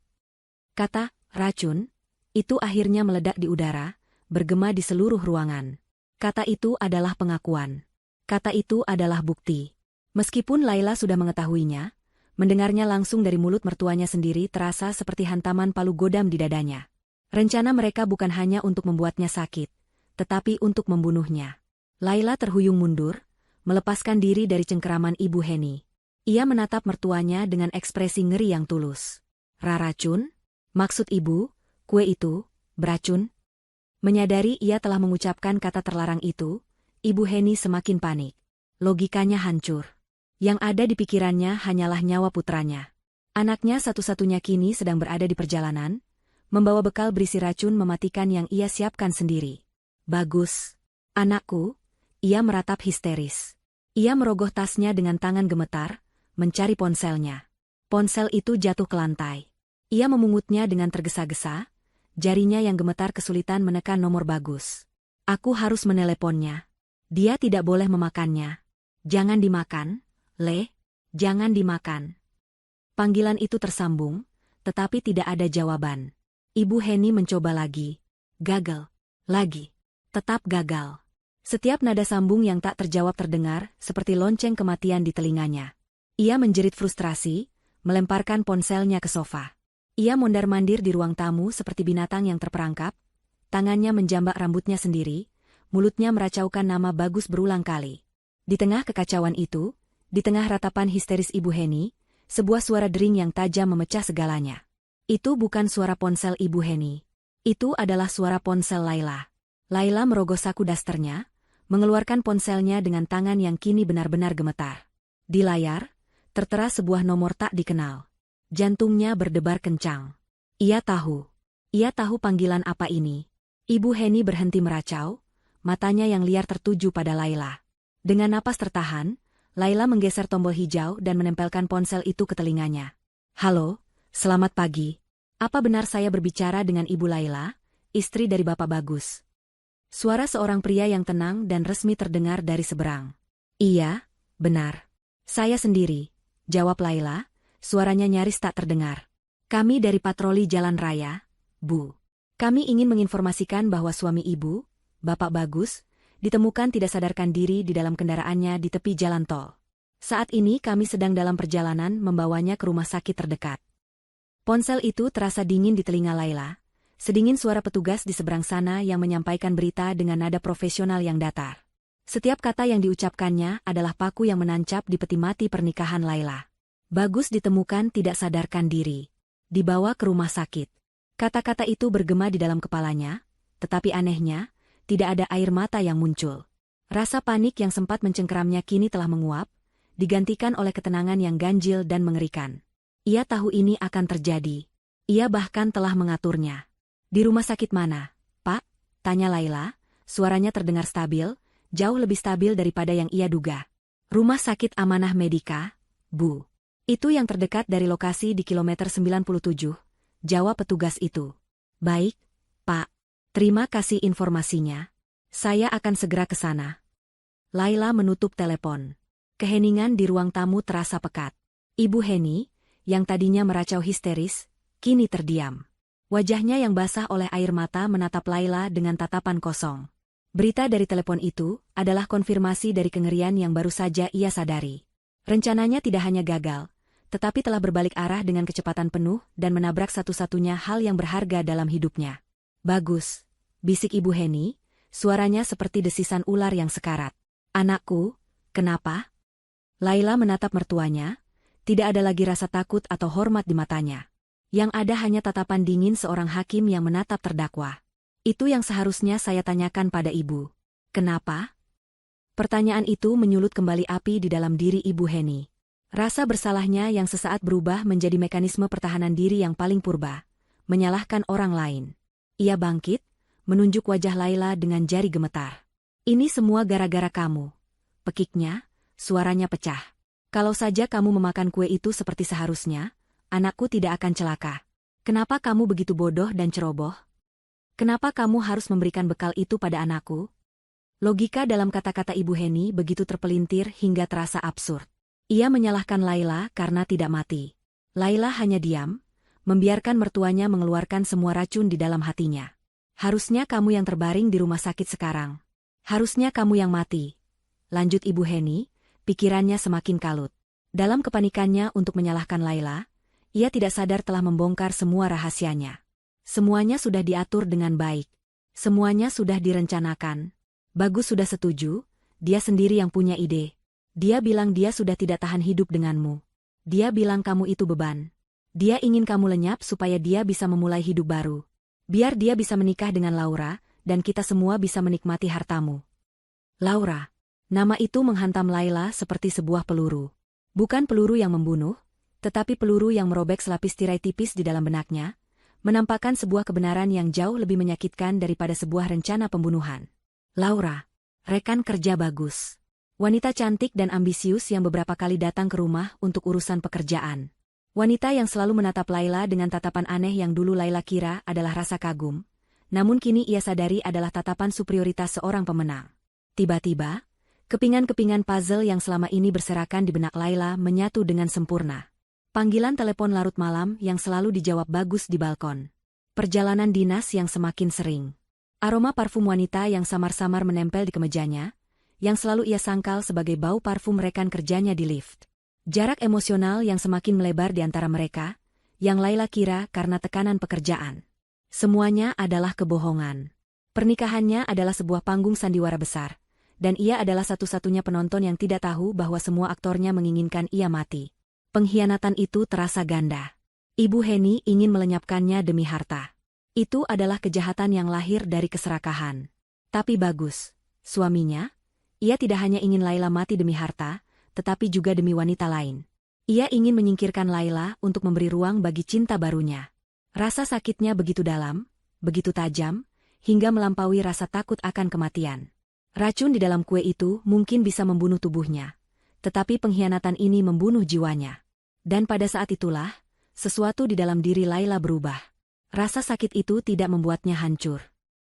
Kata racun, itu akhirnya meledak di udara, bergema di seluruh ruangan. Kata itu adalah pengakuan. Kata itu adalah bukti. Meskipun Laila sudah mengetahuinya, mendengarnya langsung dari mulut mertuanya sendiri terasa seperti hantaman palu godam di dadanya. Rencana mereka bukan hanya untuk membuatnya sakit, tetapi untuk membunuhnya. Laila terhuyung mundur, melepaskan diri dari cengkeraman Ibu Heni. Ia menatap mertuanya dengan ekspresi ngeri yang tulus. Racun? Maksud ibu, kue itu, beracun? Menyadari ia telah mengucapkan kata terlarang itu, Ibu Heni semakin panik. Logikanya hancur. Yang ada di pikirannya hanyalah nyawa putranya. Anaknya satu-satunya kini sedang berada di perjalanan, membawa bekal berisi racun mematikan yang ia siapkan sendiri. Bagus. Anakku, ia meratap histeris. Ia merogoh tasnya dengan tangan gemetar, mencari ponselnya. Ponsel itu jatuh ke lantai. Ia memungutnya dengan tergesa-gesa, jarinya yang gemetar kesulitan menekan nomor Bagus. Aku harus meneleponnya. Dia tidak boleh memakannya. Jangan dimakan. Jangan dimakan. Panggilan itu tersambung, tetapi tidak ada jawaban. Ibu Heni mencoba lagi. Gagal. Lagi. Tetap gagal. Setiap nada sambung yang tak terjawab terdengar, seperti lonceng kematian di telinganya. Ia menjerit frustrasi, melemparkan ponselnya ke sofa. Ia mondar-mandir di ruang tamu seperti binatang yang terperangkap, tangannya menjambak rambutnya sendiri, mulutnya meracaukan nama Bagus berulang kali. Di tengah kekacauan itu, di tengah ratapan histeris Ibu Heni, sebuah suara dering yang tajam memecah segalanya. Itu bukan suara ponsel Ibu Heni. Itu adalah suara ponsel Laila. Laila merogoh saku dasternya, mengeluarkan ponselnya dengan tangan yang kini benar-benar gemetar. Di layar, tertera sebuah nomor tak dikenal. Jantungnya berdebar kencang. Ia tahu panggilan apa ini. Ibu Heni berhenti meracau, matanya yang liar tertuju pada Laila. Dengan napas tertahan, Laila menggeser tombol hijau dan menempelkan ponsel itu ke telinganya. Halo, selamat pagi. Apa benar saya berbicara dengan Ibu Laila, istri dari Bapak Bagus? Suara seorang pria yang tenang dan resmi terdengar dari seberang. Iya, benar. Saya sendiri, jawab Laila, suaranya nyaris tak terdengar. Kami dari patroli jalan raya, Bu. Kami ingin menginformasikan bahwa suami Ibu, Bapak Bagus, ditemukan tidak sadarkan diri di dalam kendaraannya di tepi jalan tol. Saat ini kami sedang dalam perjalanan membawanya ke rumah sakit terdekat. Ponsel itu terasa dingin di telinga Laila, sedingin suara petugas di seberang sana yang menyampaikan berita dengan nada profesional yang datar. Setiap kata yang diucapkannya adalah paku yang menancap di peti mati pernikahan Laila. Bagus ditemukan tidak sadarkan diri. Dibawa ke rumah sakit. Kata-kata itu bergema di dalam kepalanya, tetapi anehnya, tidak ada air mata yang muncul. Rasa panik yang sempat mencengkeramnya kini telah menguap, digantikan oleh ketenangan yang ganjil dan mengerikan. Ia tahu ini akan terjadi. Ia bahkan telah mengaturnya. Di rumah sakit mana, Pak? Tanya Laila, suaranya terdengar stabil, jauh lebih stabil daripada yang ia duga. Rumah sakit Amanah Medika, Bu. Itu yang terdekat dari lokasi di kilometer 97, jawab petugas itu. Baik, Pak. Terima kasih informasinya. Saya akan segera ke sana. Laila menutup telepon. Keheningan di ruang tamu terasa pekat. Ibu Heni, yang tadinya meracau histeris, kini terdiam. Wajahnya yang basah oleh air mata menatap Laila dengan tatapan kosong. Berita dari telepon itu adalah konfirmasi dari kengerian yang baru saja ia sadari. Rencananya tidak hanya gagal, tetapi telah berbalik arah dengan kecepatan penuh dan menabrak satu-satunya hal yang berharga dalam hidupnya. Bagus, bisik Ibu Heni, suaranya seperti desisan ular yang sekarat. Anakku, kenapa? Laila menatap mertuanya, tidak ada lagi rasa takut atau hormat di matanya. Yang ada hanya tatapan dingin seorang hakim yang menatap terdakwa. Itu yang seharusnya saya tanyakan pada ibu. Kenapa? Pertanyaan itu menyulut kembali api di dalam diri Ibu Heni. Rasa bersalahnya yang sesaat berubah menjadi mekanisme pertahanan diri yang paling purba, menyalahkan orang lain. Ia bangkit, menunjuk wajah Laila dengan jari gemetar. Ini semua gara-gara kamu. Pekiknya, suaranya pecah. Kalau saja kamu memakan kue itu seperti seharusnya, anakku tidak akan celaka. Kenapa kamu begitu bodoh dan ceroboh? Kenapa kamu harus memberikan bekal itu pada anakku? Logika dalam kata-kata Ibu Heni begitu terpelintir hingga terasa absurd. Ia menyalahkan Laila karena tidak mati. Laila hanya diam, membiarkan mertuanya mengeluarkan semua racun di dalam hatinya. Harusnya kamu yang terbaring di rumah sakit sekarang. Harusnya kamu yang mati. Lanjut Ibu Heni, pikirannya semakin kalut. Dalam kepanikannya untuk menyalahkan Laila, ia tidak sadar telah membongkar semua rahasianya. Semuanya sudah diatur dengan baik. Semuanya sudah direncanakan. Bagus sudah setuju, dia sendiri yang punya ide. Dia bilang dia sudah tidak tahan hidup denganmu. Dia bilang kamu itu beban. Dia ingin kamu lenyap supaya dia bisa memulai hidup baru. Biar dia bisa menikah dengan Laura, dan kita semua bisa menikmati hartamu. Laura. Nama itu menghantam Laila seperti sebuah peluru. Bukan peluru yang membunuh, tetapi peluru yang merobek selapis tirai tipis di dalam benaknya, menampakkan sebuah kebenaran yang jauh lebih menyakitkan daripada sebuah rencana pembunuhan. Laura. Rekan kerja bagus. Wanita cantik dan ambisius yang beberapa kali datang ke rumah untuk urusan pekerjaan. Wanita yang selalu menatap Laila dengan tatapan aneh yang dulu Laila kira adalah rasa kagum, namun kini ia sadari adalah tatapan superioritas seorang pemenang. Tiba-tiba, kepingan-kepingan puzzle yang selama ini berserakan di benak Laila menyatu dengan sempurna. Panggilan telepon larut malam yang selalu dijawab Bagus di balkon. Perjalanan dinas yang semakin sering. Aroma parfum wanita yang samar-samar menempel di kemejanya, yang selalu ia sangkal sebagai bau parfum rekan kerjanya di lift. Jarak emosional yang semakin melebar di antara mereka, yang Laila kira karena tekanan pekerjaan. Semuanya adalah kebohongan. Pernikahannya adalah sebuah panggung sandiwara besar, dan ia adalah satu-satunya penonton yang tidak tahu bahwa semua aktornya menginginkan ia mati. Pengkhianatan itu terasa ganda. Ibu Heni ingin melenyapkannya demi harta. Itu adalah kejahatan yang lahir dari keserakahan. Tapi Bagus, suaminya, ia tidak hanya ingin Laila mati demi harta, tetapi juga demi wanita lain. Ia ingin menyingkirkan Laila untuk memberi ruang bagi cinta barunya. Rasa sakitnya begitu dalam, begitu tajam, hingga melampaui rasa takut akan kematian. Racun di dalam kue itu mungkin bisa membunuh tubuhnya, tetapi pengkhianatan ini membunuh jiwanya. Dan pada saat itulah, sesuatu di dalam diri Laila berubah. Rasa sakit itu tidak membuatnya hancur.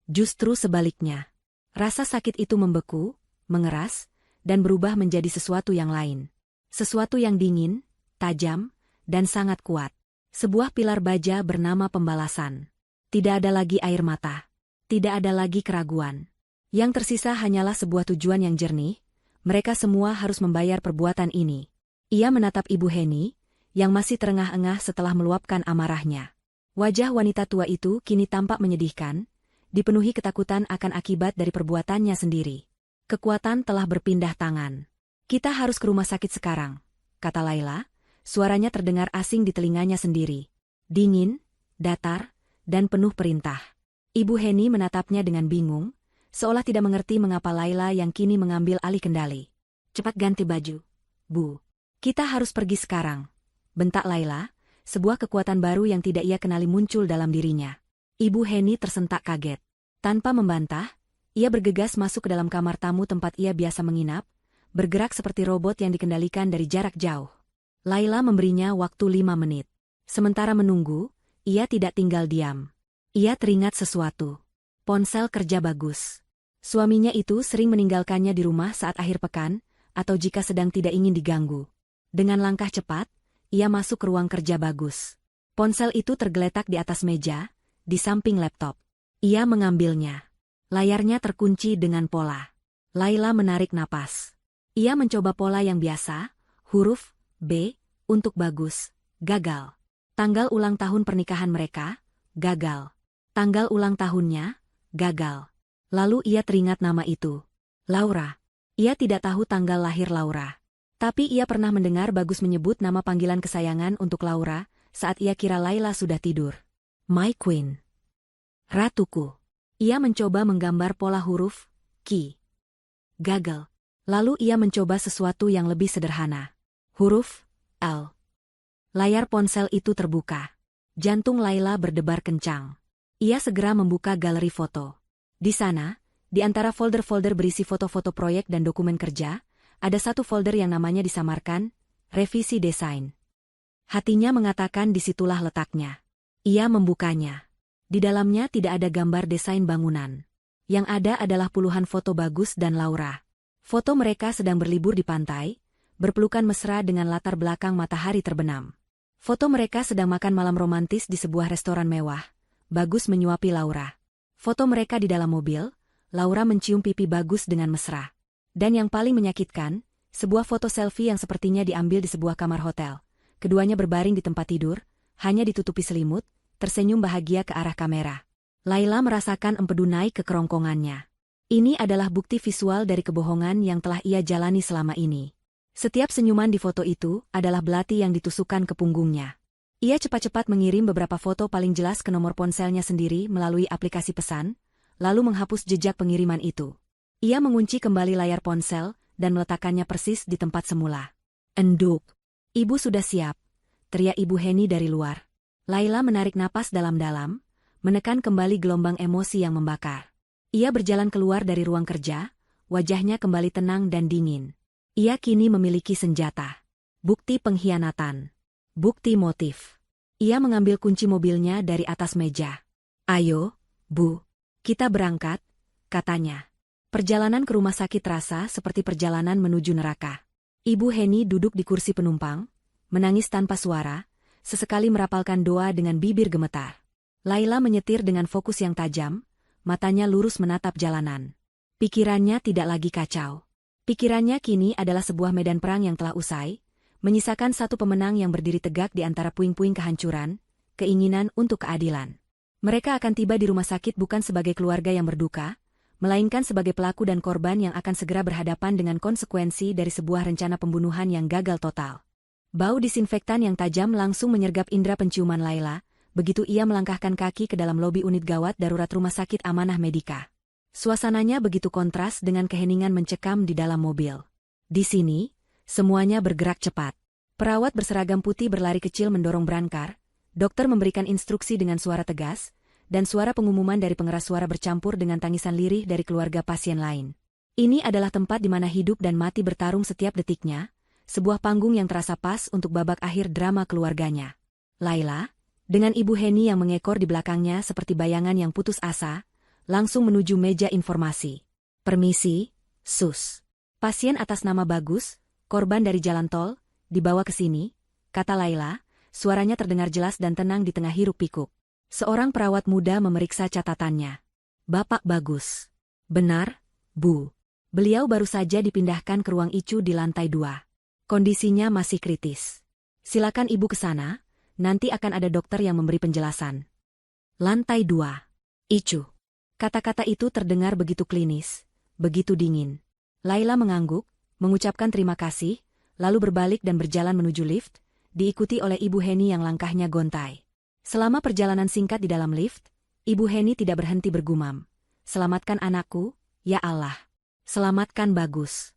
Justru sebaliknya. Rasa sakit itu membeku, mengeras, dan berubah menjadi sesuatu yang lain. Sesuatu yang dingin, tajam, dan sangat kuat. Sebuah pilar baja bernama pembalasan. Tidak ada lagi air mata. Tidak ada lagi keraguan. Yang tersisa hanyalah sebuah tujuan yang jernih, mereka semua harus membayar perbuatan ini. Ia menatap Ibu Heni, yang masih terengah-engah setelah meluapkan amarahnya. Wajah wanita tua itu kini tampak menyedihkan, dipenuhi ketakutan akan akibat dari perbuatannya sendiri. Kekuatan telah berpindah tangan. Kita harus ke rumah sakit sekarang, kata Laila, suaranya terdengar asing di telinganya sendiri. Dingin, datar, dan penuh perintah. Ibu Heni menatapnya dengan bingung, seolah tidak mengerti mengapa Laila yang kini mengambil alih kendali. Cepat ganti baju, Bu. Kita harus pergi sekarang, bentak Laila, sebuah kekuatan baru yang tidak ia kenali muncul dalam dirinya. Ibu Heni tersentak kaget. Tanpa membantah, ia bergegas masuk ke dalam kamar tamu tempat ia biasa menginap, bergerak seperti robot yang dikendalikan dari jarak jauh. Laila memberinya waktu 5 menit. Sementara menunggu, ia tidak tinggal diam. Ia teringat sesuatu. Ponsel kerja Bagus. Suaminya itu sering meninggalkannya di rumah saat akhir pekan, atau jika sedang tidak ingin diganggu. Dengan langkah cepat, Ia masuk ke ruang kerja Bagus. Ponsel itu tergeletak di atas meja, di samping laptop. Ia mengambilnya. Layarnya terkunci dengan pola. Laila menarik napas. Ia mencoba pola yang biasa, huruf B, untuk Bagus, gagal. Tanggal ulang tahun pernikahan mereka, gagal. Tanggal ulang tahunnya, gagal. Lalu ia teringat nama itu. Laura. Ia tidak tahu tanggal lahir Laura. Tapi ia pernah mendengar Bagus menyebut nama panggilan kesayangan untuk Laura, saat ia kira Laila sudah tidur. My Queen. Ratuku. Ia mencoba menggambar pola huruf, Q. Gagal. Lalu ia mencoba sesuatu yang lebih sederhana. Huruf, L. Layar ponsel itu terbuka. Jantung Laila berdebar kencang. Ia segera membuka galeri foto. Di sana, di antara folder-folder berisi foto-foto proyek dan dokumen kerja, ada satu folder yang namanya disamarkan, revisi desain. Hatinya mengatakan disitulah letaknya. Ia membukanya. Di dalamnya tidak ada gambar desain bangunan. Yang ada adalah puluhan foto Bagus dan Laura. Foto mereka sedang berlibur di pantai, berpelukan mesra dengan latar belakang matahari terbenam. Foto mereka sedang makan malam romantis di sebuah restoran mewah. Bagus menyuapi Laura. Foto mereka di dalam mobil, Laura mencium pipi Bagus dengan mesra. Dan yang paling menyakitkan, sebuah foto selfie yang sepertinya diambil di sebuah kamar hotel. Keduanya berbaring di tempat tidur, hanya ditutupi selimut, tersenyum bahagia ke arah kamera. Laila merasakan empedu naik ke kerongkongannya. Ini adalah bukti visual dari kebohongan yang telah ia jalani selama ini. Setiap senyuman di foto itu adalah belati yang ditusukkan ke punggungnya. Ia cepat-cepat mengirim beberapa foto paling jelas ke nomor ponselnya sendiri melalui aplikasi pesan, lalu menghapus jejak pengiriman itu. Ia mengunci kembali layar ponsel dan meletakkannya persis di tempat semula. Enduk. Ibu sudah siap, teriak Ibu Heni dari luar. Laila menarik napas dalam-dalam, menekan kembali gelombang emosi yang membakar. Ia berjalan keluar dari ruang kerja, wajahnya kembali tenang dan dingin. Ia kini memiliki senjata. Bukti pengkhianatan. Bukti motif. Ia mengambil kunci mobilnya dari atas meja. Ayo, Bu. Kita berangkat, katanya. Perjalanan ke rumah sakit terasa seperti perjalanan menuju neraka. Ibu Heni duduk di kursi penumpang, menangis tanpa suara, sesekali merapalkan doa dengan bibir gemetar. Laila menyetir dengan fokus yang tajam, matanya lurus menatap jalanan. Pikirannya tidak lagi kacau. Pikirannya kini adalah sebuah medan perang yang telah usai, menyisakan satu pemenang yang berdiri tegak di antara puing-puing kehancuran, keinginan untuk keadilan. Mereka akan tiba di rumah sakit bukan sebagai keluarga yang berduka, melainkan sebagai pelaku dan korban yang akan segera berhadapan dengan konsekuensi dari sebuah rencana pembunuhan yang gagal total. Bau disinfektan yang tajam langsung menyergap indera penciuman Laila, begitu ia melangkahkan kaki ke dalam lobi unit gawat darurat Rumah Sakit Amanah Medika. Suasananya begitu kontras dengan keheningan mencekam di dalam mobil. Di sini, semuanya bergerak cepat. Perawat berseragam putih berlari kecil mendorong brankar, dokter memberikan instruksi dengan suara tegas, dan suara pengumuman dari pengeras suara bercampur dengan tangisan lirih dari keluarga pasien lain. Ini adalah tempat di mana hidup dan mati bertarung setiap detiknya, sebuah panggung yang terasa pas untuk babak akhir drama keluarganya. Laila, dengan Ibu Heni yang mengekor di belakangnya seperti bayangan yang putus asa, langsung menuju meja informasi. Permisi, Sus. Pasien atas nama Bagus, korban dari jalan tol, dibawa ke sini, kata Laila, suaranya terdengar jelas dan tenang di tengah hiruk-pikuk. Seorang perawat muda memeriksa catatannya. Bapak Bagus. Benar, Bu. Beliau baru saja dipindahkan ke ruang ICU di lantai 2. Kondisinya masih kritis. Silakan Ibu ke sana. Nanti akan ada dokter yang memberi penjelasan. Lantai 2. ICU. Kata-kata itu terdengar begitu klinis, begitu dingin. Laila mengangguk, mengucapkan terima kasih, lalu berbalik dan berjalan menuju lift, diikuti oleh Ibu Heni yang langkahnya gontai. Selama perjalanan singkat di dalam lift, Ibu Heni tidak berhenti bergumam. Selamatkan anakku, ya Allah. Selamatkan Bagus.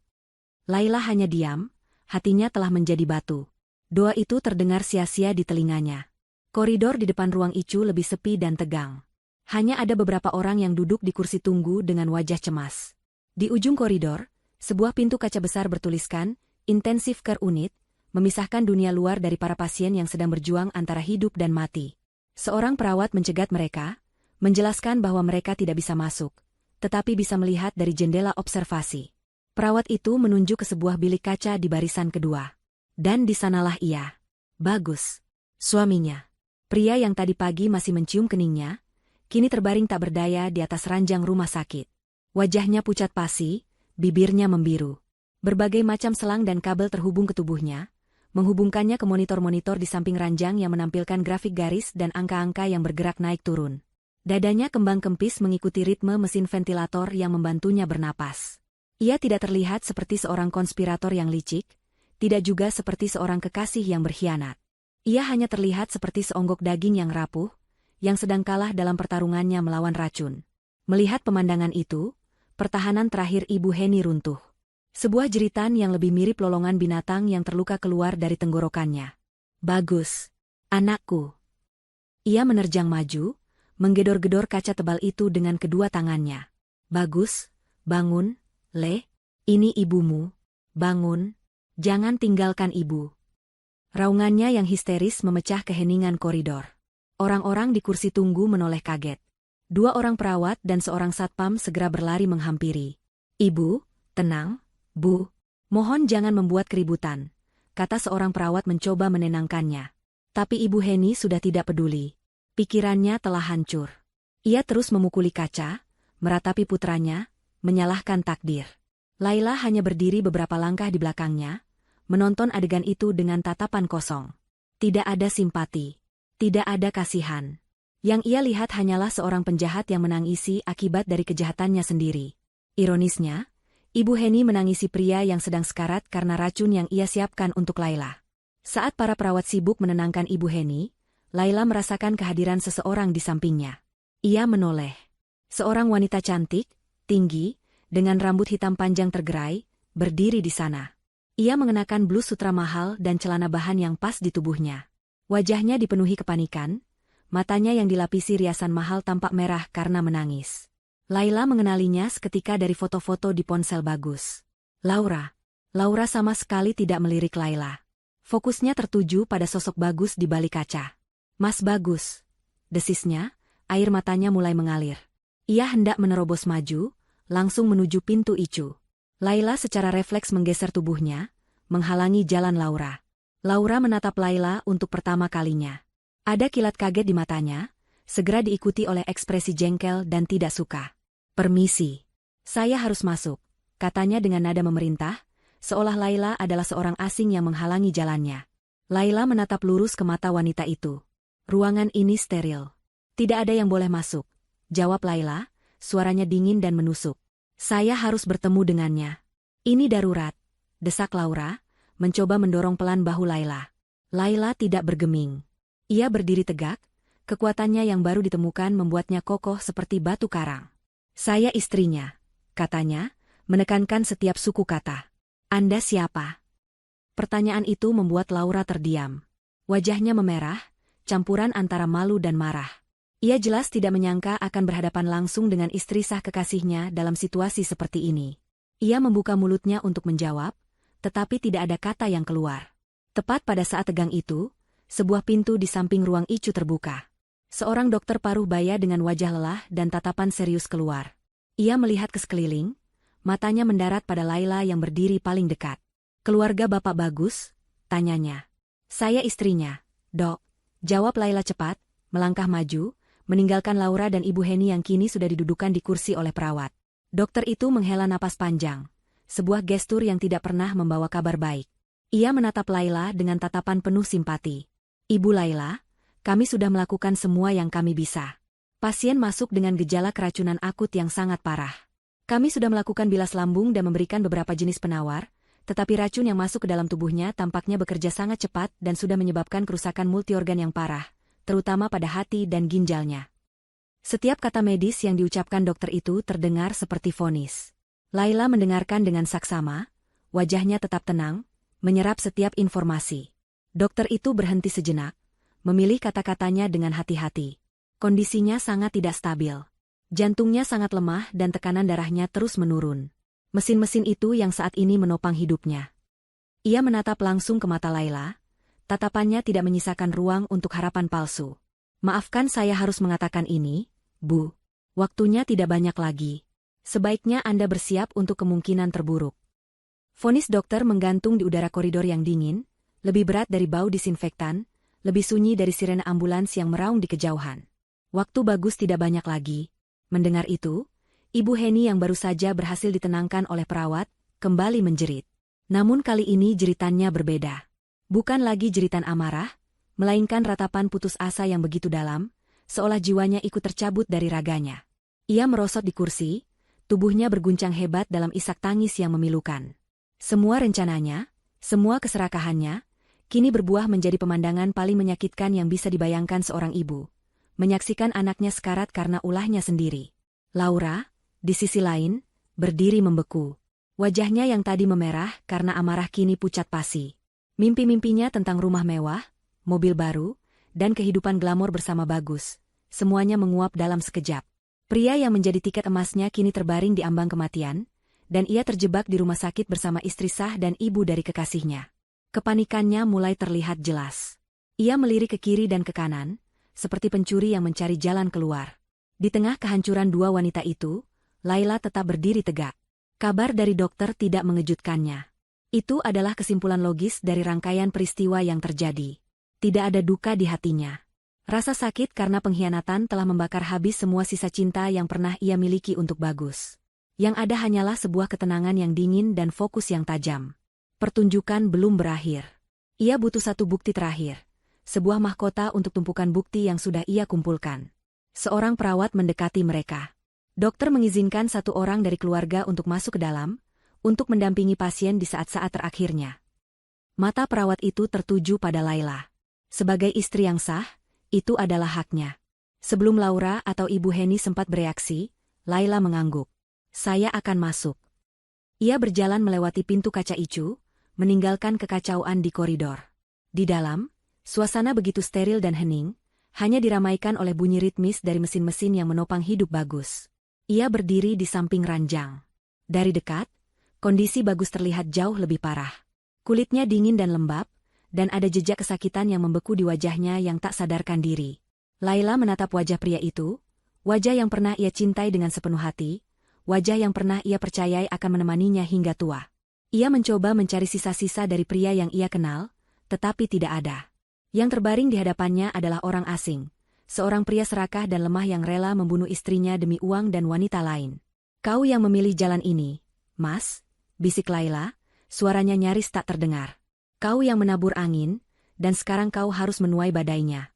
Laila hanya diam, hatinya telah menjadi batu. Doa itu terdengar sia-sia di telinganya. Koridor di depan ruang ICU lebih sepi dan tegang. Hanya ada beberapa orang yang duduk di kursi tunggu dengan wajah cemas. Di ujung koridor, sebuah pintu kaca besar bertuliskan, Intensive Care Unit, memisahkan dunia luar dari para pasien yang sedang berjuang antara hidup dan mati. Seorang perawat mencegat mereka, menjelaskan bahwa mereka tidak bisa masuk, tetapi bisa melihat dari jendela observasi. Perawat itu menunjuk ke sebuah bilik kaca di barisan kedua. Dan di sanalah ia. Bagus. Suaminya. Pria yang tadi pagi masih mencium keningnya, kini terbaring tak berdaya di atas ranjang rumah sakit. Wajahnya pucat pasi, bibirnya membiru. Berbagai macam selang dan kabel terhubung ke tubuhnya, menghubungkannya ke monitor-monitor di samping ranjang yang menampilkan grafik garis dan angka-angka yang bergerak naik turun. Dadanya kembang kempis mengikuti ritme mesin ventilator yang membantunya bernapas. Ia tidak terlihat seperti seorang konspirator yang licik, tidak juga seperti seorang kekasih yang berkhianat. Ia hanya terlihat seperti seonggok daging yang rapuh, yang sedang kalah dalam pertarungannya melawan racun. Melihat pemandangan itu, pertahanan terakhir Ibu Heni runtuh. Sebuah jeritan yang lebih mirip lolongan binatang yang terluka keluar dari tenggorokannya. Bagus. Anakku. Ia menerjang maju, menggedor-gedor kaca tebal itu dengan kedua tangannya. Bagus, bangun, Le. Ini ibumu. Bangun. Jangan tinggalkan ibu. Raungannya yang histeris memecah keheningan koridor. Orang-orang di kursi tunggu menoleh kaget. 2 orang perawat dan seorang satpam segera berlari menghampiri. Ibu, tenang, Bu. Mohon jangan membuat keributan, kata seorang perawat mencoba menenangkannya. Tapi Ibu Heni sudah tidak peduli. Pikirannya telah hancur. Ia terus memukuli kaca, meratapi putranya, menyalahkan takdir. Laila hanya berdiri beberapa langkah di belakangnya, menonton adegan itu dengan tatapan kosong. Tidak ada simpati. Tidak ada kasihan. Yang ia lihat hanyalah seorang penjahat yang menangisi akibat dari kejahatannya sendiri. Ironisnya, Ibu Heni menangisi pria yang sedang sekarat karena racun yang ia siapkan untuk Laila. Saat para perawat sibuk menenangkan Ibu Heni, Laila merasakan kehadiran seseorang di sampingnya. Ia menoleh. Seorang wanita cantik, tinggi, dengan rambut hitam panjang tergerai, berdiri di sana. Ia mengenakan blus sutra mahal dan celana bahan yang pas di tubuhnya. Wajahnya dipenuhi kepanikan, matanya yang dilapisi riasan mahal tampak merah karena menangis. Laila mengenalinya seketika dari foto-foto di ponsel Bagus. Laura. Laura sama sekali tidak melirik Laila. Fokusnya tertuju pada sosok Bagus di balik kaca. Mas Bagus. Desisnya, air matanya mulai mengalir. Ia hendak menerobos maju, langsung menuju pintu Icu. Laila secara refleks menggeser tubuhnya, menghalangi jalan Laura. Laura menatap Laila untuk pertama kalinya. Ada kilat kaget di matanya, segera diikuti oleh ekspresi jengkel dan tidak suka. Permisi. Saya harus masuk, katanya dengan nada memerintah, seolah Laila adalah seorang asing yang menghalangi jalannya. Laila menatap lurus ke mata wanita itu. Ruangan ini steril. Tidak ada yang boleh masuk, jawab Laila, suaranya dingin dan menusuk. Saya harus bertemu dengannya. Ini darurat, desak Laura, mencoba mendorong pelan bahu Laila. Laila tidak bergeming. Ia berdiri tegak, kekuatannya yang baru ditemukan membuatnya kokoh seperti batu karang. Saya istrinya, katanya, menekankan setiap suku kata. Anda siapa? Pertanyaan itu membuat Laura terdiam. Wajahnya memerah, campuran antara malu dan marah. Ia jelas tidak menyangka akan berhadapan langsung dengan istri sah kekasihnya dalam situasi seperti ini. Ia membuka mulutnya untuk menjawab, tetapi tidak ada kata yang keluar. Tepat pada saat tegang itu, sebuah pintu di samping ruang Icu terbuka. Seorang dokter paruh baya dengan wajah lelah dan tatapan serius keluar. Ia melihat ke sekeliling, matanya mendarat pada Laila yang berdiri paling dekat. Keluarga Bapak Bagus? Tanyanya. Saya istrinya, Dok. Jawab Laila cepat, melangkah maju, meninggalkan Laura dan Ibu Heni yang kini sudah didudukan di kursi oleh perawat. Dokter itu menghela napas panjang, sebuah gestur yang tidak pernah membawa kabar baik. Ia menatap Laila dengan tatapan penuh simpati. Ibu Laila, kami sudah melakukan semua yang kami bisa. Pasien masuk dengan gejala keracunan akut yang sangat parah. Kami sudah melakukan bilas lambung dan memberikan beberapa jenis penawar, tetapi racun yang masuk ke dalam tubuhnya tampaknya bekerja sangat cepat dan sudah menyebabkan kerusakan multiorgan yang parah, terutama pada hati dan ginjalnya. Setiap kata medis yang diucapkan dokter itu terdengar seperti vonis. Laila mendengarkan dengan saksama, wajahnya tetap tenang, menyerap setiap informasi. Dokter itu berhenti sejenak, memilih kata-katanya dengan hati-hati. Kondisinya sangat tidak stabil. Jantungnya sangat lemah dan tekanan darahnya terus menurun. Mesin-mesin itu yang saat ini menopang hidupnya. Ia menatap langsung ke mata Laila, tatapannya tidak menyisakan ruang untuk harapan palsu. Maafkan saya harus mengatakan ini, Bu. Waktunya tidak banyak lagi. Sebaiknya Anda bersiap untuk kemungkinan terburuk. Vonis dokter menggantung di udara koridor yang dingin, Lebih berat dari bau disinfektan, lebih sunyi dari sirene ambulans yang meraung di kejauhan. Waktu Bagus tidak banyak lagi. Mendengar itu, Ibu Heni yang baru saja berhasil ditenangkan oleh perawat, kembali menjerit. Namun kali ini jeritannya berbeda. Bukan lagi jeritan amarah, melainkan ratapan putus asa yang begitu dalam, seolah jiwanya ikut tercabut dari raganya. Ia merosot di kursi, tubuhnya berguncang hebat dalam isak tangis yang memilukan. Semua rencananya, semua keserakahannya, kini berbuah menjadi pemandangan paling menyakitkan yang bisa dibayangkan seorang ibu. Menyaksikan anaknya sekarat karena ulahnya sendiri. Laura, di sisi lain, berdiri membeku. Wajahnya yang tadi memerah karena amarah kini pucat pasi. Mimpi-mimpinya tentang rumah mewah, mobil baru, dan kehidupan glamor bersama Bagus, semuanya menguap dalam sekejap. Pria yang menjadi tiket emasnya kini terbaring di ambang kematian, dan ia terjebak di rumah sakit bersama istri sah dan ibu dari kekasihnya. Kepanikannya mulai terlihat jelas. Ia melirik ke kiri dan ke kanan, seperti pencuri yang mencari jalan keluar. Di tengah kehancuran dua wanita itu, Laila tetap berdiri tegak. Kabar dari dokter tidak mengejutkannya. Itu adalah kesimpulan logis dari rangkaian peristiwa yang terjadi. Tidak ada duka di hatinya. Rasa sakit karena pengkhianatan telah membakar habis semua sisa cinta yang pernah ia miliki untuk Bagus. Yang ada hanyalah sebuah ketenangan yang dingin dan fokus yang tajam. Pertunjukan belum berakhir. Ia butuh satu bukti terakhir. Sebuah mahkota untuk tumpukan bukti yang sudah ia kumpulkan. Seorang perawat mendekati mereka. Dokter mengizinkan satu orang dari keluarga untuk masuk ke dalam, untuk mendampingi pasien di saat-saat terakhirnya. Mata perawat itu tertuju pada Laila. Sebagai istri yang sah, itu adalah haknya. Sebelum Laura atau Ibu Heni sempat bereaksi, Laila mengangguk. Saya akan masuk. Ia berjalan melewati pintu kaca icu, meninggalkan kekacauan di koridor. Di dalam, suasana begitu steril dan hening, hanya diramaikan oleh bunyi ritmis dari mesin-mesin yang menopang hidup Bagus. Ia berdiri di samping ranjang. Dari dekat, kondisi Bagus terlihat jauh lebih parah. Kulitnya dingin dan lembab, dan ada jejak kesakitan yang membeku di wajahnya yang tak sadarkan diri. Laila menatap wajah pria itu, wajah yang pernah ia cintai dengan sepenuh hati, wajah yang pernah ia percayai akan menemaninya hingga tua. Ia mencoba mencari sisa-sisa dari pria yang ia kenal, tetapi tidak ada. Yang terbaring di hadapannya adalah orang asing, seorang pria serakah dan lemah yang rela membunuh istrinya demi uang dan wanita lain. Kau yang memilih jalan ini, Mas, bisik Laila, suaranya nyaris tak terdengar. Kau yang menabur angin, dan sekarang kau harus menuai badainya.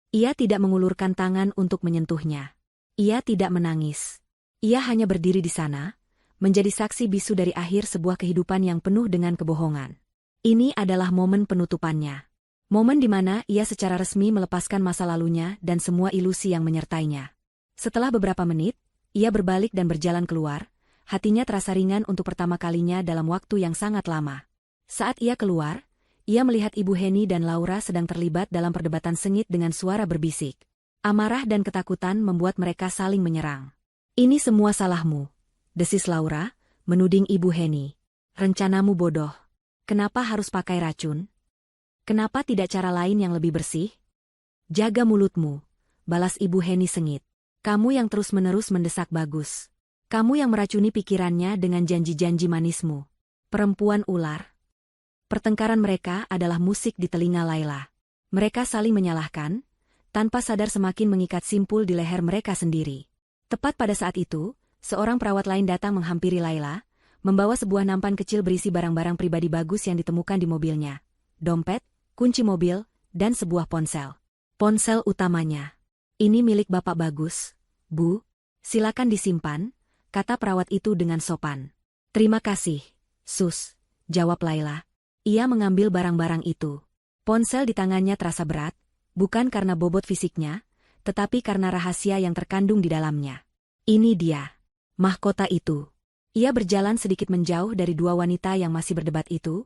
Ia tidak mengulurkan tangan untuk menyentuhnya. Ia tidak menangis. Ia hanya berdiri di sana, menjadi saksi bisu dari akhir sebuah kehidupan yang penuh dengan kebohongan. Ini adalah momen penutupannya. Momen di mana ia secara resmi melepaskan masa lalunya dan semua ilusi yang menyertainya. Setelah beberapa menit, ia berbalik dan berjalan keluar, hatinya terasa ringan untuk pertama kalinya dalam waktu yang sangat lama. Saat ia keluar, ia melihat Ibu Heni dan Laura sedang terlibat dalam perdebatan sengit dengan suara berbisik. Amarah dan ketakutan membuat mereka saling menyerang. Ini semua salahmu, desis Laura, menuding Ibu Heni. Rencanamu bodoh. Kenapa harus pakai racun? Kenapa tidak cara lain yang lebih bersih? Jaga mulutmu, balas Ibu Heni sengit. Kamu yang terus-menerus mendesak Bagus. Kamu yang meracuni pikirannya dengan janji-janji manismu. Perempuan ular. Pertengkaran mereka adalah musik di telinga Laila. Mereka saling menyalahkan, tanpa sadar semakin mengikat simpul di leher mereka sendiri. Tepat pada saat itu, seorang perawat lain datang menghampiri Laila, membawa sebuah nampan kecil berisi barang-barang pribadi Bagus yang ditemukan di mobilnya. Dompet, kunci mobil, dan sebuah ponsel. Ponsel utamanya. Ini milik Bapak Bagus, Bu. Silakan disimpan, kata perawat itu dengan sopan. Terima kasih, Sus, jawab Laila. Ia mengambil barang-barang itu. Ponsel di tangannya terasa berat, bukan karena bobot fisiknya, tetapi karena rahasia yang terkandung di dalamnya. Ini dia, mahkota itu. Ia berjalan sedikit menjauh dari dua wanita yang masih berdebat itu,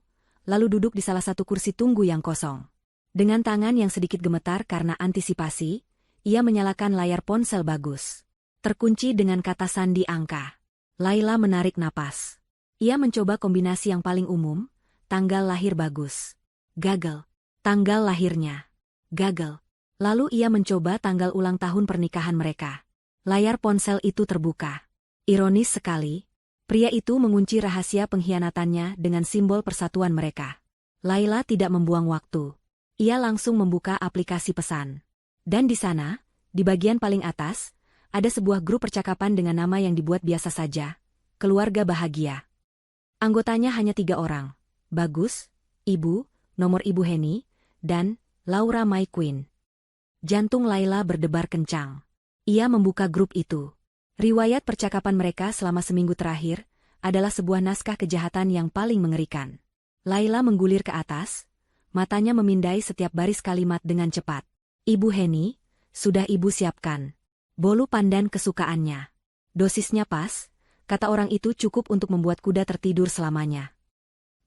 lalu duduk di salah satu kursi tunggu yang kosong. Dengan tangan yang sedikit gemetar karena antisipasi, ia menyalakan layar ponsel Bagus. Terkunci dengan kata sandi angka. Laila menarik napas. Ia mencoba kombinasi yang paling umum, tanggal lahir Bagus. Gagal. Tanggal lahirnya. Gagal. Lalu ia mencoba tanggal ulang tahun pernikahan mereka. Layar ponsel itu terbuka. Ironis sekali, pria itu mengunci rahasia pengkhianatannya dengan simbol persatuan mereka. Laila tidak membuang waktu. Ia langsung membuka aplikasi pesan. Dan di sana, di bagian paling atas, ada sebuah grup percakapan dengan nama yang dibuat biasa saja. Keluarga bahagia. Anggotanya hanya 3 orang. Bagus, Ibu, nomor Ibu Heni, dan Laura My Queen. Jantung Laila berdebar kencang. Ia membuka grup itu. Riwayat percakapan mereka selama seminggu terakhir adalah sebuah naskah kejahatan yang paling mengerikan. Laila menggulir ke atas, matanya memindai setiap baris kalimat dengan cepat. Ibu Heni, sudah Ibu siapkan bolu pandan kesukaannya. Dosisnya pas, kata orang itu cukup untuk membuat kuda tertidur selamanya.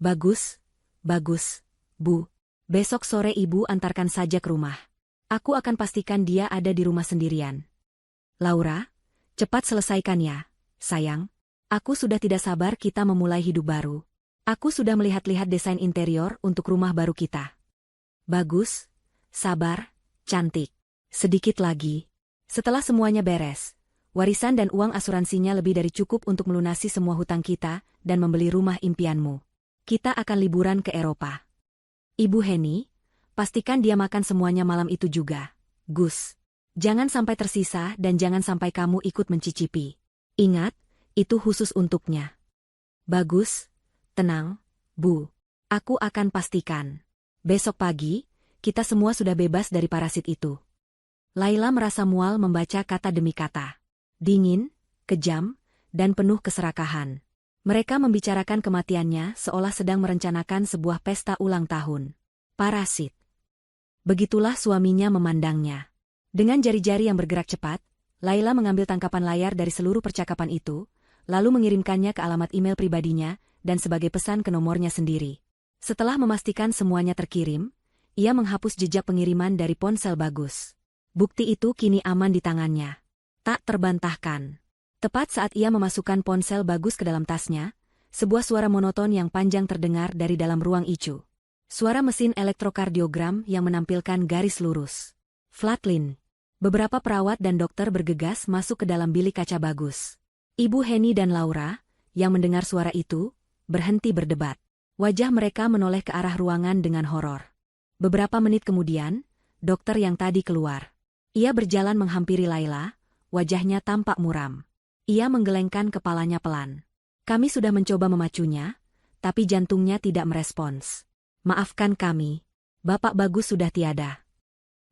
Bagus, bagus, Bu. Besok sore Ibu antarkan saja ke rumah. Aku akan pastikan dia ada di rumah sendirian. Laura, cepat selesaikan ya, sayang. Aku sudah tidak sabar kita memulai hidup baru. Aku sudah melihat-lihat desain interior untuk rumah baru kita. Bagus, sabar, cantik. Sedikit lagi. Setelah semuanya beres, warisan dan uang asuransinya lebih dari cukup untuk melunasi semua hutang kita dan membeli rumah impianmu. Kita akan liburan ke Eropa. Ibu Heni, pastikan dia makan semuanya malam itu juga. Gus, jangan sampai tersisa dan jangan sampai kamu ikut mencicipi. Ingat, itu khusus untuknya. Bagus, tenang, Bu. Aku akan pastikan. Besok pagi, kita semua sudah bebas dari parasit itu. Laila merasa mual membaca kata demi kata. Dingin, kejam, dan penuh keserakahan. Mereka membicarakan kematiannya seolah sedang merencanakan sebuah pesta ulang tahun. Parasit. Begitulah suaminya memandangnya. Dengan jari-jari yang bergerak cepat, Laila mengambil tangkapan layar dari seluruh percakapan itu, lalu mengirimkannya ke alamat email pribadinya dan sebagai pesan ke nomornya sendiri. Setelah memastikan semuanya terkirim, ia menghapus jejak pengiriman dari ponsel Bagus. Bukti itu kini aman di tangannya. Tak terbantahkan. Tepat saat ia memasukkan ponsel Bagus ke dalam tasnya, sebuah suara monoton yang panjang terdengar dari dalam ruang ICU. Suara mesin elektrokardiogram yang menampilkan garis lurus. Flatline. Beberapa perawat dan dokter bergegas masuk ke dalam bilik kaca Bagus. Ibu Heni dan Laura, yang mendengar suara itu, berhenti berdebat. Wajah mereka menoleh ke arah ruangan dengan horor. Beberapa menit kemudian, dokter yang tadi keluar. Ia berjalan menghampiri Laila, wajahnya tampak muram. Ia menggelengkan kepalanya pelan. Kami sudah mencoba memacunya, tapi jantungnya tidak merespons. Maafkan kami, Bapak Bagus sudah tiada.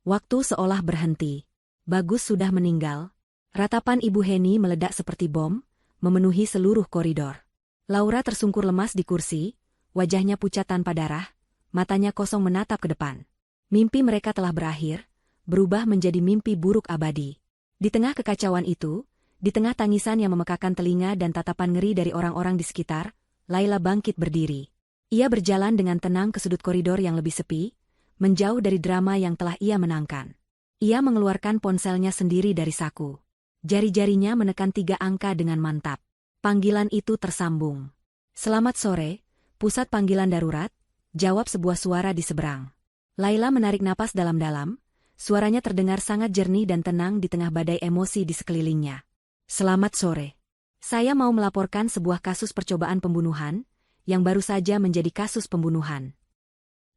Waktu seolah berhenti. Bagus sudah meninggal. Ratapan Ibu Heni meledak seperti bom, memenuhi seluruh koridor. Laura tersungkur lemas di kursi, wajahnya pucat tanpa darah, matanya kosong menatap ke depan. Mimpi mereka telah berakhir, berubah menjadi mimpi buruk abadi. Di tengah kekacauan itu, di tengah tangisan yang memekakan telinga dan tatapan ngeri dari orang-orang di sekitar, Laila bangkit berdiri. Ia berjalan dengan tenang ke sudut koridor yang lebih sepi, menjauh dari drama yang telah ia menangkan. Ia mengeluarkan ponselnya sendiri dari saku. Jari-jarinya menekan 3 angka dengan mantap. Panggilan itu tersambung. Selamat sore, pusat panggilan darurat, jawab sebuah suara di seberang. Laila menarik napas dalam-dalam, suaranya terdengar sangat jernih dan tenang di tengah badai emosi di sekelilingnya. Selamat sore. Saya mau melaporkan sebuah kasus percobaan pembunuhan, yang baru saja menjadi kasus pembunuhan.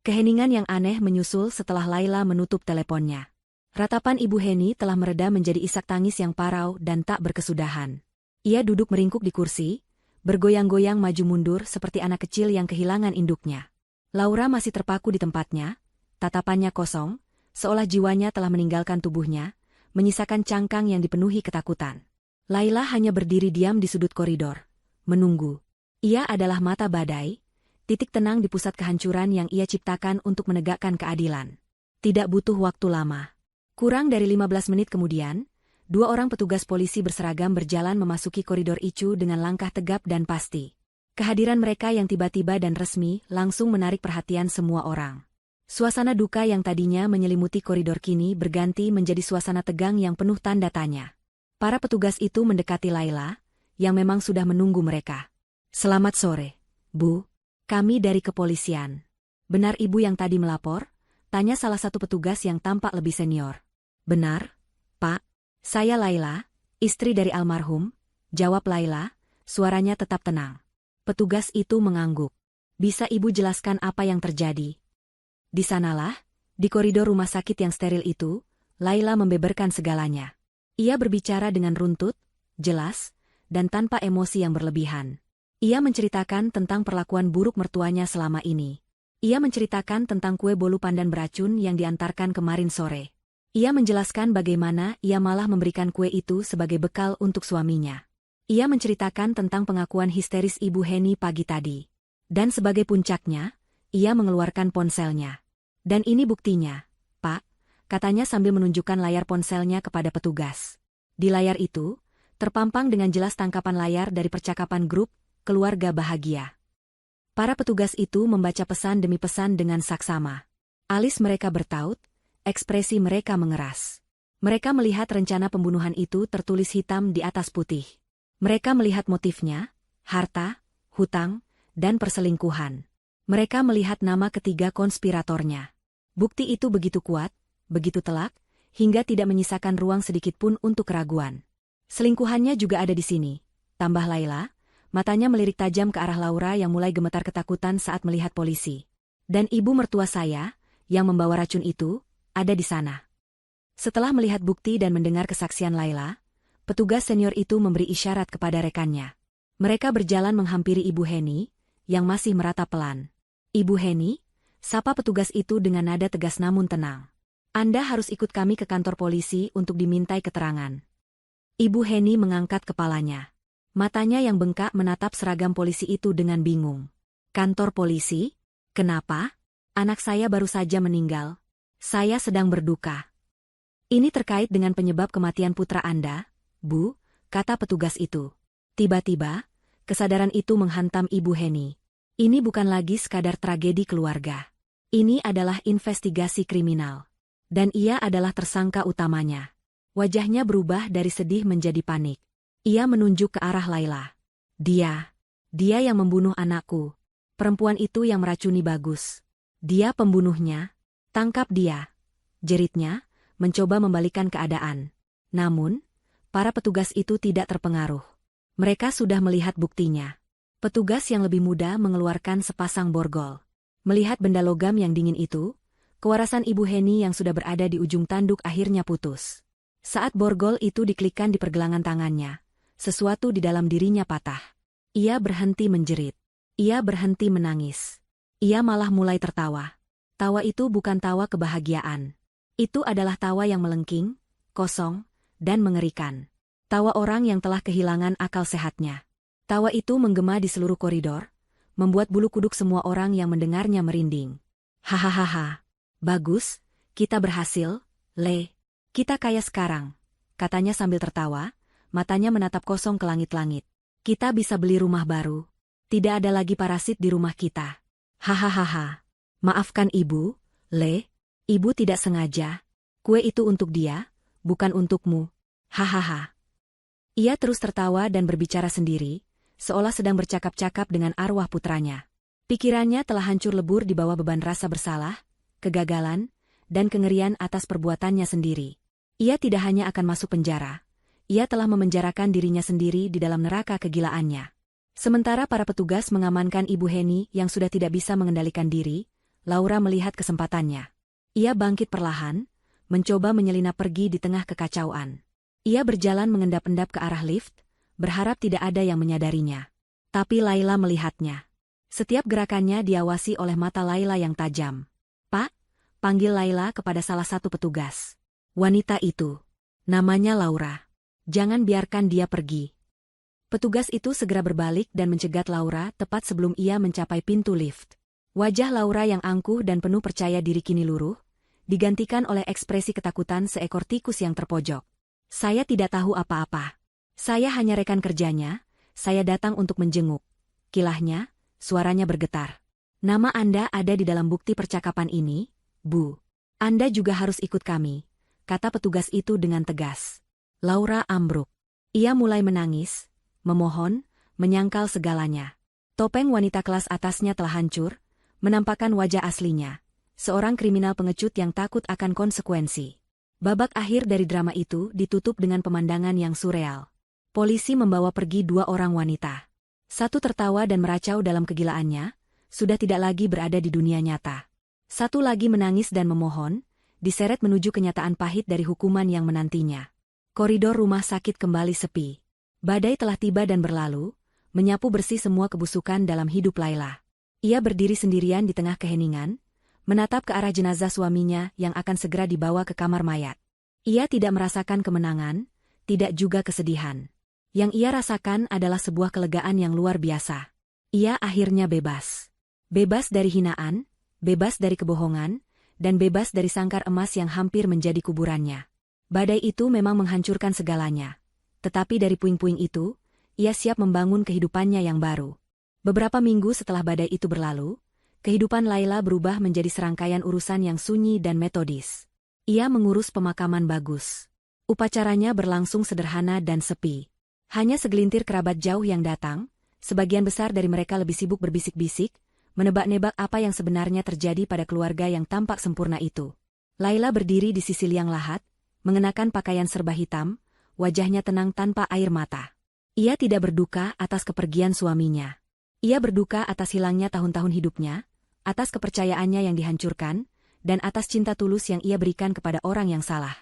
Keheningan yang aneh menyusul setelah Laila menutup teleponnya. Ratapan Ibu Heni telah mereda menjadi isak tangis yang parau dan tak berkesudahan. Ia duduk meringkuk di kursi, bergoyang-goyang maju mundur seperti anak kecil yang kehilangan induknya. Laura masih terpaku di tempatnya, tatapannya kosong, seolah jiwanya telah meninggalkan tubuhnya, menyisakan cangkang yang dipenuhi ketakutan. Laila hanya berdiri diam di sudut koridor, menunggu. Ia adalah mata badai, titik tenang di pusat kehancuran yang ia ciptakan untuk menegakkan keadilan. Tidak butuh waktu lama. Kurang dari 15 menit kemudian, 2 orang petugas polisi berseragam berjalan memasuki koridor ICU dengan langkah tegap dan pasti. Kehadiran mereka yang tiba-tiba dan resmi langsung menarik perhatian semua orang. Suasana duka yang tadinya menyelimuti koridor kini berganti menjadi suasana tegang yang penuh tanda tanya. Para petugas itu mendekati Laila, yang memang sudah menunggu mereka. Selamat sore, Bu. Kami dari kepolisian. Benar Ibu yang tadi melapor? Tanya salah satu petugas yang tampak lebih senior. Benar, Pak. Saya Laila, istri dari almarhum, jawab Laila, suaranya tetap tenang. Petugas itu mengangguk. Bisa ibu jelaskan apa yang terjadi? Di sanalah, di koridor rumah sakit yang steril itu, Laila membeberkan segalanya. Ia berbicara dengan runtut, jelas, dan tanpa emosi yang berlebihan. Ia menceritakan tentang perlakuan buruk mertuanya selama ini. Ia menceritakan tentang kue bolu pandan beracun yang diantarkan kemarin sore. Ia menjelaskan bagaimana ia malah memberikan kue itu sebagai bekal untuk suaminya. Ia menceritakan tentang pengakuan histeris Ibu Heni pagi tadi. Dan sebagai puncaknya, ia mengeluarkan ponselnya. Dan ini buktinya, Pak, katanya sambil menunjukkan layar ponselnya kepada petugas. Di layar itu, terpampang dengan jelas tangkapan layar dari percakapan grup keluarga bahagia. Para petugas itu membaca pesan demi pesan dengan saksama. Alis mereka bertaut, ekspresi mereka mengeras. Mereka melihat rencana pembunuhan itu tertulis hitam di atas putih. Mereka melihat motifnya, harta, hutang, dan perselingkuhan. Mereka melihat nama ketiga konspiratornya. Bukti itu begitu kuat, begitu telak, hingga tidak menyisakan ruang sedikitpun untuk keraguan. Selingkuhannya juga ada di sini, tambah Laila, matanya melirik tajam ke arah Laura yang mulai gemetar ketakutan saat melihat polisi. Dan ibu mertua saya, yang membawa racun itu, ada di sana. Setelah melihat bukti dan mendengar kesaksian Laila, petugas senior itu memberi isyarat kepada rekannya. Mereka berjalan menghampiri Ibu Heni, yang masih meratap pelan. Ibu Heni, sapa petugas itu dengan nada tegas namun tenang. Anda harus ikut kami ke kantor polisi untuk dimintai keterangan. Ibu Heni mengangkat kepalanya. Matanya yang bengkak menatap seragam polisi itu dengan bingung. Kantor polisi? Kenapa? Anak saya baru saja meninggal. Saya sedang berduka. Ini terkait dengan penyebab kematian putra Anda, Bu, kata petugas itu. Tiba-tiba, kesadaran itu menghantam Ibu Heni. Ini bukan lagi sekadar tragedi keluarga. Ini adalah investigasi kriminal. Dan ia adalah tersangka utamanya. Wajahnya berubah dari sedih menjadi panik. Ia menunjuk ke arah Laila. Dia yang membunuh anakku. Perempuan itu yang meracuni Bagus. Dia pembunuhnya. Tangkap dia. Jeritnya, mencoba membalikan keadaan. Namun, para petugas itu tidak terpengaruh. Mereka sudah melihat buktinya. Petugas yang lebih muda mengeluarkan sepasang borgol. Melihat benda logam yang dingin itu, kewarasan Ibu Heni yang sudah berada di ujung tanduk akhirnya putus. Saat borgol itu diklikkan di pergelangan tangannya, sesuatu di dalam dirinya patah. Ia berhenti menjerit. Ia berhenti menangis. Ia malah mulai tertawa. Tawa itu bukan tawa kebahagiaan. Itu adalah tawa yang melengking, kosong, dan mengerikan. Tawa orang yang telah kehilangan akal sehatnya. Tawa itu menggema di seluruh koridor, membuat bulu kuduk semua orang yang mendengarnya merinding. Hahaha. Bagus, kita berhasil, Le. Kita kaya sekarang, katanya sambil tertawa, matanya menatap kosong ke langit-langit. Kita bisa beli rumah baru. Tidak ada lagi parasit di rumah kita. Hahaha. Maafkan ibu, Le. Ibu tidak sengaja. Kue itu untuk dia, bukan untukmu. Hahaha. Ia terus tertawa dan berbicara sendiri, seolah sedang bercakap-cakap dengan arwah putranya. Pikirannya telah hancur lebur di bawah beban rasa bersalah, kegagalan, dan kengerian atas perbuatannya sendiri. Ia tidak hanya akan masuk penjara, ia telah memenjarakan dirinya sendiri di dalam neraka kegilaannya. Sementara para petugas mengamankan Ibu Heni yang sudah tidak bisa mengendalikan diri, Laura melihat kesempatannya. Ia bangkit perlahan, mencoba menyelinap pergi di tengah kekacauan. Ia berjalan mengendap-endap ke arah lift, berharap tidak ada yang menyadarinya. Tapi Laila melihatnya. Setiap gerakannya diawasi oleh mata Laila yang tajam. Pak, panggil Laila kepada salah satu petugas. Wanita itu. Namanya Laura. Jangan biarkan dia pergi. Petugas itu segera berbalik dan mencegat Laura tepat sebelum ia mencapai pintu lift. Wajah Laura yang angkuh dan penuh percaya diri kini luruh, digantikan oleh ekspresi ketakutan seekor tikus yang terpojok. Saya tidak tahu apa-apa. Saya hanya rekan kerjanya, saya datang untuk menjenguk. Kilahnya, suaranya bergetar. Nama Anda ada di dalam bukti percakapan ini, Bu. Anda juga harus ikut kami, kata petugas itu dengan tegas. Laura ambruk. Ia mulai menangis, memohon, menyangkal segalanya. Topeng wanita kelas atasnya telah hancur, menampakkan wajah aslinya. Seorang kriminal pengecut yang takut akan konsekuensi. Babak akhir dari drama itu ditutup dengan pemandangan yang surreal. Polisi membawa pergi dua orang wanita. Satu tertawa dan meracau dalam kegilaannya, sudah tidak lagi berada di dunia nyata. Satu lagi menangis dan memohon, diseret menuju kenyataan pahit dari hukuman yang menantinya. Koridor rumah sakit kembali sepi. Badai telah tiba dan berlalu, menyapu bersih semua kebusukan dalam hidup Laila. Ia berdiri sendirian di tengah keheningan, menatap ke arah jenazah suaminya yang akan segera dibawa ke kamar mayat. Ia tidak merasakan kemenangan, tidak juga kesedihan. Yang ia rasakan adalah sebuah kelegaan yang luar biasa. Ia akhirnya bebas. Bebas dari hinaan, bebas dari kebohongan, dan bebas dari sangkar emas yang hampir menjadi kuburannya. Badai itu memang menghancurkan segalanya. Tetapi dari puing-puing itu, ia siap membangun kehidupannya yang baru. Beberapa minggu setelah badai itu berlalu, kehidupan Laila berubah menjadi serangkaian urusan yang sunyi dan metodis. Ia mengurus pemakaman bagus. Upacaranya berlangsung sederhana dan sepi. Hanya segelintir kerabat jauh yang datang, sebagian besar dari mereka lebih sibuk berbisik-bisik, menebak-nebak apa yang sebenarnya terjadi pada keluarga yang tampak sempurna itu. Laila berdiri di sisi liang lahat, mengenakan pakaian serba hitam, wajahnya tenang tanpa air mata. Ia tidak berduka atas kepergian suaminya. Ia berduka atas hilangnya tahun-tahun hidupnya, atas kepercayaannya yang dihancurkan, dan atas cinta tulus yang ia berikan kepada orang yang salah.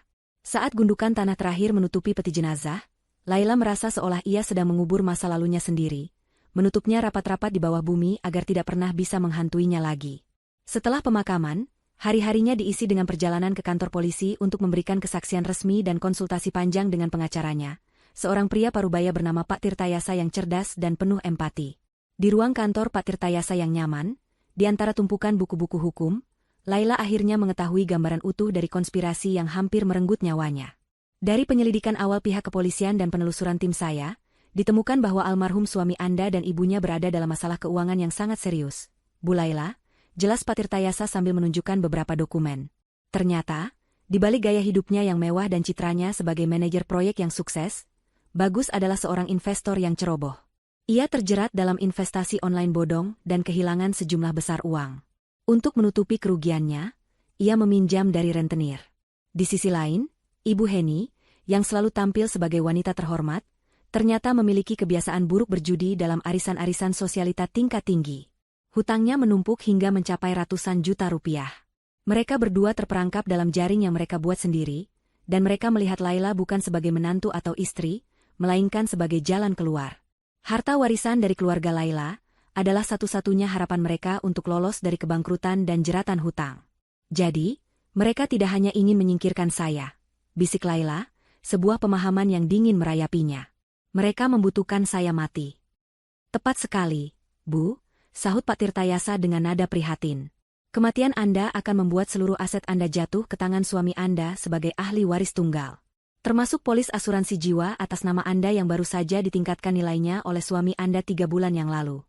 Saat gundukan tanah terakhir menutupi peti jenazah, Laila merasa seolah ia sedang mengubur masa lalunya sendiri, menutupnya rapat-rapat di bawah bumi agar tidak pernah bisa menghantuinya lagi. Setelah pemakaman, hari-harinya diisi dengan perjalanan ke kantor polisi untuk memberikan kesaksian resmi dan konsultasi panjang dengan pengacaranya, seorang pria parubaya bernama Pak Tirtayasa yang cerdas dan penuh empati. Di ruang kantor Pak Tirtayasa yang nyaman, di antara tumpukan buku-buku hukum, Laila akhirnya mengetahui gambaran utuh dari konspirasi yang hampir merenggut nyawanya. Dari penyelidikan awal pihak kepolisian dan penelusuran tim saya, ditemukan bahwa almarhum suami Anda dan ibunya berada dalam masalah keuangan yang sangat serius. Bu Laila, jelas Pak Tirtayasa sambil menunjukkan beberapa dokumen. Ternyata, di balik gaya hidupnya yang mewah dan citranya sebagai manajer proyek yang sukses, Bagus adalah seorang investor yang ceroboh. Ia terjerat dalam investasi online bodong dan kehilangan sejumlah besar uang. Untuk menutupi kerugiannya, ia meminjam dari rentenir. Di sisi lain, Ibu Heni, yang selalu tampil sebagai wanita terhormat, ternyata memiliki kebiasaan buruk berjudi dalam arisan-arisan sosialita tingkat tinggi. Hutangnya menumpuk hingga mencapai ratusan juta rupiah. Mereka berdua terperangkap dalam jaring yang mereka buat sendiri, dan mereka melihat Laila bukan sebagai menantu atau istri, melainkan sebagai jalan keluar. Harta warisan dari keluarga Laila adalah satu-satunya harapan mereka untuk lolos dari kebangkrutan dan jeratan hutang. Jadi, mereka tidak hanya ingin menyingkirkan saya, bisik Laila, sebuah pemahaman yang dingin merayapinya. Mereka membutuhkan saya mati. Tepat sekali, Bu, sahut Pak Tirtayasa dengan nada prihatin. Kematian Anda akan membuat seluruh aset Anda jatuh ke tangan suami Anda sebagai ahli waris tunggal. Termasuk polis asuransi jiwa atas nama Anda yang baru saja ditingkatkan nilainya oleh suami Anda 3 bulan yang lalu.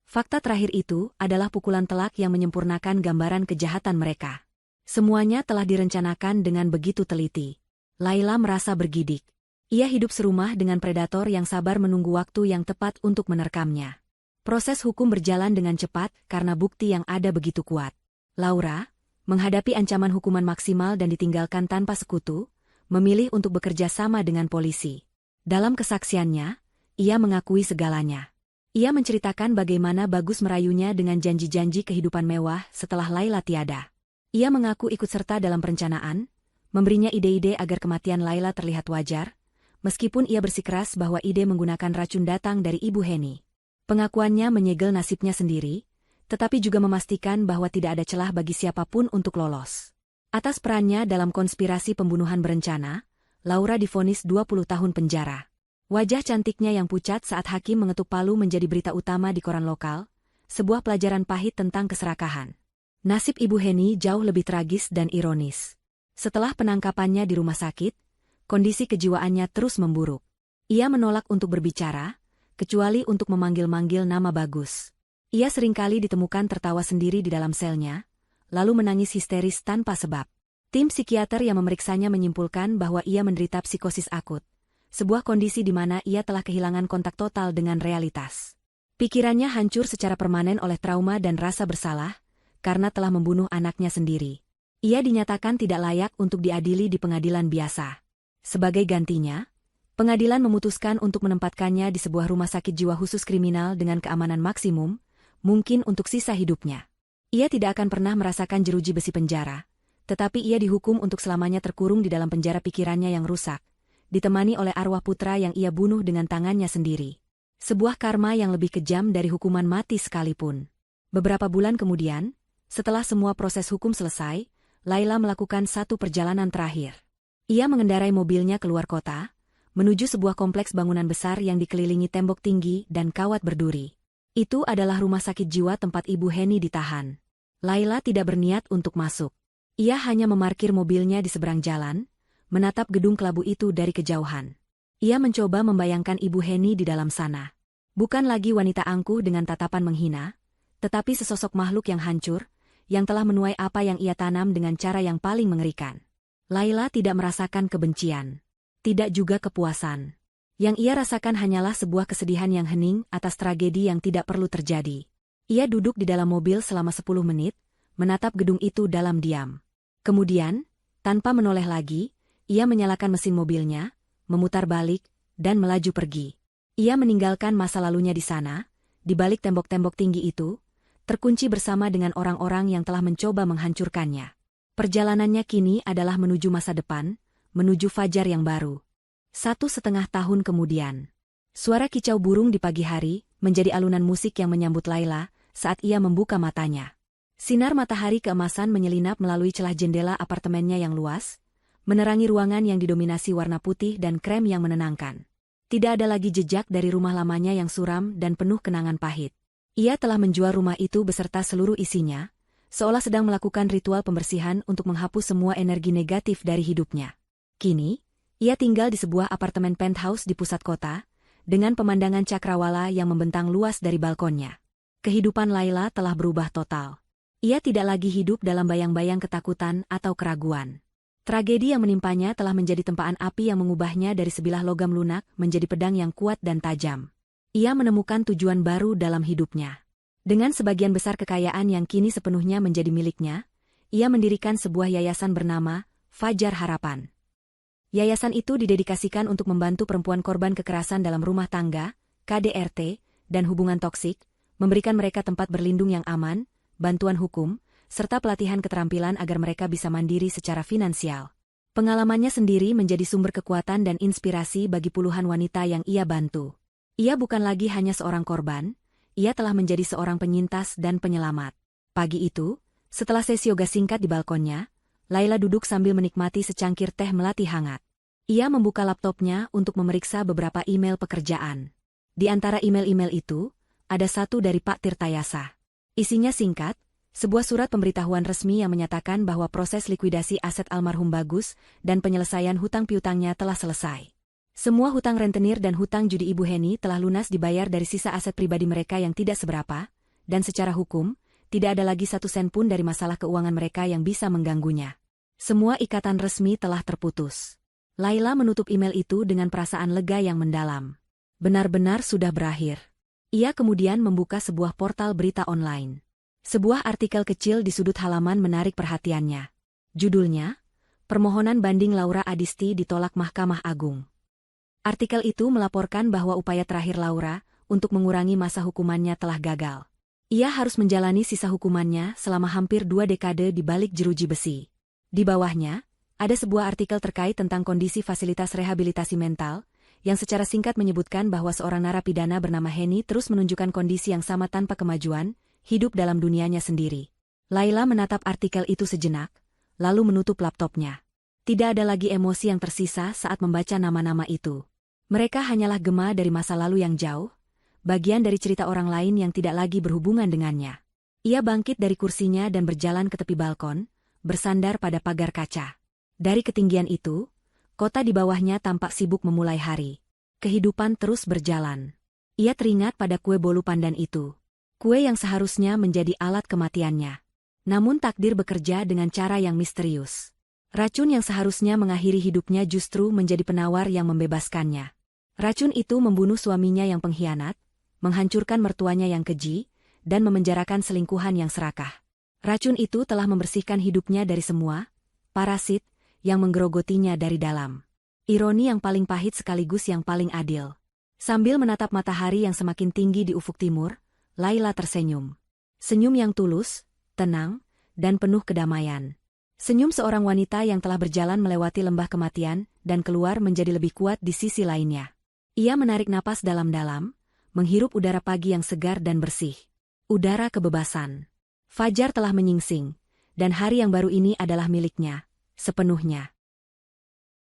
Fakta terakhir itu adalah pukulan telak yang menyempurnakan gambaran kejahatan mereka. Semuanya telah direncanakan dengan begitu teliti. Laila merasa bergidik. Ia hidup serumah dengan predator yang sabar menunggu waktu yang tepat untuk menerkamnya. Proses hukum berjalan dengan cepat karena bukti yang ada begitu kuat. Laura, menghadapi ancaman hukuman maksimal dan ditinggalkan tanpa sekutu, memilih untuk bekerja sama dengan polisi. Dalam kesaksiannya, ia mengakui segalanya. Ia menceritakan bagaimana Bagus merayunya dengan janji-janji kehidupan mewah setelah Laila tiada. Ia mengaku ikut serta dalam perencanaan, memberinya ide-ide agar kematian Laila terlihat wajar, meskipun ia bersikeras bahwa ide menggunakan racun datang dari Ibu Heni. Pengakuannya menyegel nasibnya sendiri, tetapi juga memastikan bahwa tidak ada celah bagi siapapun untuk lolos. Atas perannya dalam konspirasi pembunuhan berencana, Laura divonis 20 tahun penjara. Wajah cantiknya yang pucat saat hakim mengetuk palu menjadi berita utama di koran lokal, sebuah pelajaran pahit tentang keserakahan. Nasib Ibu Heni jauh lebih tragis dan ironis. Setelah penangkapannya di rumah sakit, kondisi kejiwaannya terus memburuk. Ia menolak untuk berbicara, kecuali untuk memanggil-manggil nama Bagus. Ia seringkali ditemukan tertawa sendiri di dalam selnya, lalu menangis histeris tanpa sebab. Tim psikiater yang memeriksanya menyimpulkan bahwa ia menderita psikosis akut, sebuah kondisi di mana ia telah kehilangan kontak total dengan realitas. Pikirannya hancur secara permanen oleh trauma dan rasa bersalah, karena telah membunuh anaknya sendiri. Ia dinyatakan tidak layak untuk diadili di pengadilan biasa. Sebagai gantinya, pengadilan memutuskan untuk menempatkannya di sebuah rumah sakit jiwa khusus kriminal dengan keamanan maksimum, mungkin untuk sisa hidupnya. Ia tidak akan pernah merasakan jeruji besi penjara, tetapi ia dihukum untuk selamanya terkurung di dalam penjara pikirannya yang rusak, ditemani oleh arwah putra yang ia bunuh dengan tangannya sendiri. Sebuah karma yang lebih kejam dari hukuman mati sekalipun. Beberapa bulan kemudian, setelah semua proses hukum selesai, Laila melakukan satu perjalanan terakhir. Ia mengendarai mobilnya keluar kota, menuju sebuah kompleks bangunan besar yang dikelilingi tembok tinggi dan kawat berduri. Itu adalah rumah sakit jiwa tempat Ibu Heni ditahan. Laila tidak berniat untuk masuk. Ia hanya memarkir mobilnya di seberang jalan, menatap gedung kelabu itu dari kejauhan. Ia mencoba membayangkan Ibu Heni di dalam sana. Bukan lagi wanita angkuh dengan tatapan menghina, tetapi sesosok makhluk yang hancur, yang telah menuai apa yang ia tanam dengan cara yang paling mengerikan. Laila tidak merasakan kebencian, tidak juga kepuasan. Yang ia rasakan hanyalah sebuah kesedihan yang hening atas tragedi yang tidak perlu terjadi. Ia duduk di dalam mobil selama 10 menit, menatap gedung itu dalam diam. Kemudian, tanpa menoleh lagi, ia menyalakan mesin mobilnya, memutar balik, dan melaju pergi. Ia meninggalkan masa lalunya di sana, di balik tembok-tembok tinggi itu, terkunci bersama dengan orang-orang yang telah mencoba menghancurkannya. Perjalanannya kini adalah menuju masa depan, menuju fajar yang baru. 1,5 tahun kemudian, suara kicau burung di pagi hari menjadi alunan musik yang menyambut Laila saat ia membuka matanya. Sinar matahari keemasan menyelinap melalui celah jendela apartemennya yang luas, menerangi ruangan yang didominasi warna putih dan krem yang menenangkan. Tidak ada lagi jejak dari rumah lamanya yang suram dan penuh kenangan pahit. Ia telah menjual rumah itu beserta seluruh isinya, seolah sedang melakukan ritual pembersihan untuk menghapus semua energi negatif dari hidupnya. Kini, ia tinggal di sebuah apartemen penthouse di pusat kota, dengan pemandangan cakrawala yang membentang luas dari balkonnya. Kehidupan Laila telah berubah total. Ia tidak lagi hidup dalam bayang-bayang ketakutan atau keraguan. Tragedi yang menimpanya telah menjadi tempaan api yang mengubahnya dari sebilah logam lunak menjadi pedang yang kuat dan tajam. Ia menemukan tujuan baru dalam hidupnya. Dengan sebagian besar kekayaan yang kini sepenuhnya menjadi miliknya, ia mendirikan sebuah yayasan bernama Fajar Harapan. Yayasan itu didedikasikan untuk membantu perempuan korban kekerasan dalam rumah tangga, KDRT, dan hubungan toksik, memberikan mereka tempat berlindung yang aman, bantuan hukum, serta pelatihan keterampilan agar mereka bisa mandiri secara finansial. Pengalamannya sendiri menjadi sumber kekuatan dan inspirasi bagi puluhan wanita yang ia bantu. Ia bukan lagi hanya seorang korban, ia telah menjadi seorang penyintas dan penyelamat. Pagi itu, setelah sesi yoga singkat di balkonnya, Laila duduk sambil menikmati secangkir teh melati hangat. Ia membuka laptopnya untuk memeriksa beberapa email pekerjaan. Di antara email-email itu, ada satu dari Pak Tirtayasa. Isinya singkat, sebuah surat pemberitahuan resmi yang menyatakan bahwa proses likuidasi aset almarhum Bagus dan penyelesaian hutang piutangnya telah selesai. Semua hutang rentenir dan hutang judi Ibu Heni telah lunas dibayar dari sisa aset pribadi mereka yang tidak seberapa, dan secara hukum, tidak ada lagi 1 sen pun dari masalah keuangan mereka yang bisa mengganggunya. Semua ikatan resmi telah terputus. Laila menutup email itu dengan perasaan lega yang mendalam. Benar-benar sudah berakhir. Ia kemudian membuka sebuah portal berita online. Sebuah artikel kecil di sudut halaman menarik perhatiannya. Judulnya, Permohonan Banding Laura Adisti ditolak Mahkamah Agung. Artikel itu melaporkan bahwa upaya terakhir Laura untuk mengurangi masa hukumannya telah gagal. Ia harus menjalani sisa hukumannya selama hampir 2 dekade di balik jeruji besi. Di bawahnya, ada sebuah artikel terkait tentang kondisi fasilitas rehabilitasi mental, yang secara singkat menyebutkan bahwa seorang narapidana bernama Heni terus menunjukkan kondisi yang sama tanpa kemajuan, hidup dalam dunianya sendiri. Laila menatap artikel itu sejenak, lalu menutup laptopnya. Tidak ada lagi emosi yang tersisa saat membaca nama-nama itu. Mereka hanyalah gema dari masa lalu yang jauh, bagian dari cerita orang lain yang tidak lagi berhubungan dengannya. Ia bangkit dari kursinya dan berjalan ke tepi balkon, bersandar pada pagar kaca. Dari ketinggian itu, kota di bawahnya tampak sibuk memulai hari. Kehidupan terus berjalan. Ia teringat pada kue bolu pandan itu. Kue yang seharusnya menjadi alat kematiannya. Namun takdir bekerja dengan cara yang misterius. Racun yang seharusnya mengakhiri hidupnya justru menjadi penawar yang membebaskannya. Racun itu membunuh suaminya yang pengkhianat, menghancurkan mertuanya yang keji, dan memenjarakan selingkuhan yang serakah. Racun itu telah membersihkan hidupnya dari semua parasit yang menggerogotinya dari dalam. Ironi yang paling pahit sekaligus yang paling adil. Sambil menatap matahari yang semakin tinggi di ufuk timur, Laila tersenyum. Senyum yang tulus, tenang, dan penuh kedamaian. Senyum seorang wanita yang telah berjalan melewati lembah kematian dan keluar menjadi lebih kuat di sisi lainnya. Ia menarik napas dalam-dalam, menghirup udara pagi yang segar dan bersih. Udara kebebasan. Fajar telah menyingsing, dan hari yang baru ini adalah miliknya, sepenuhnya.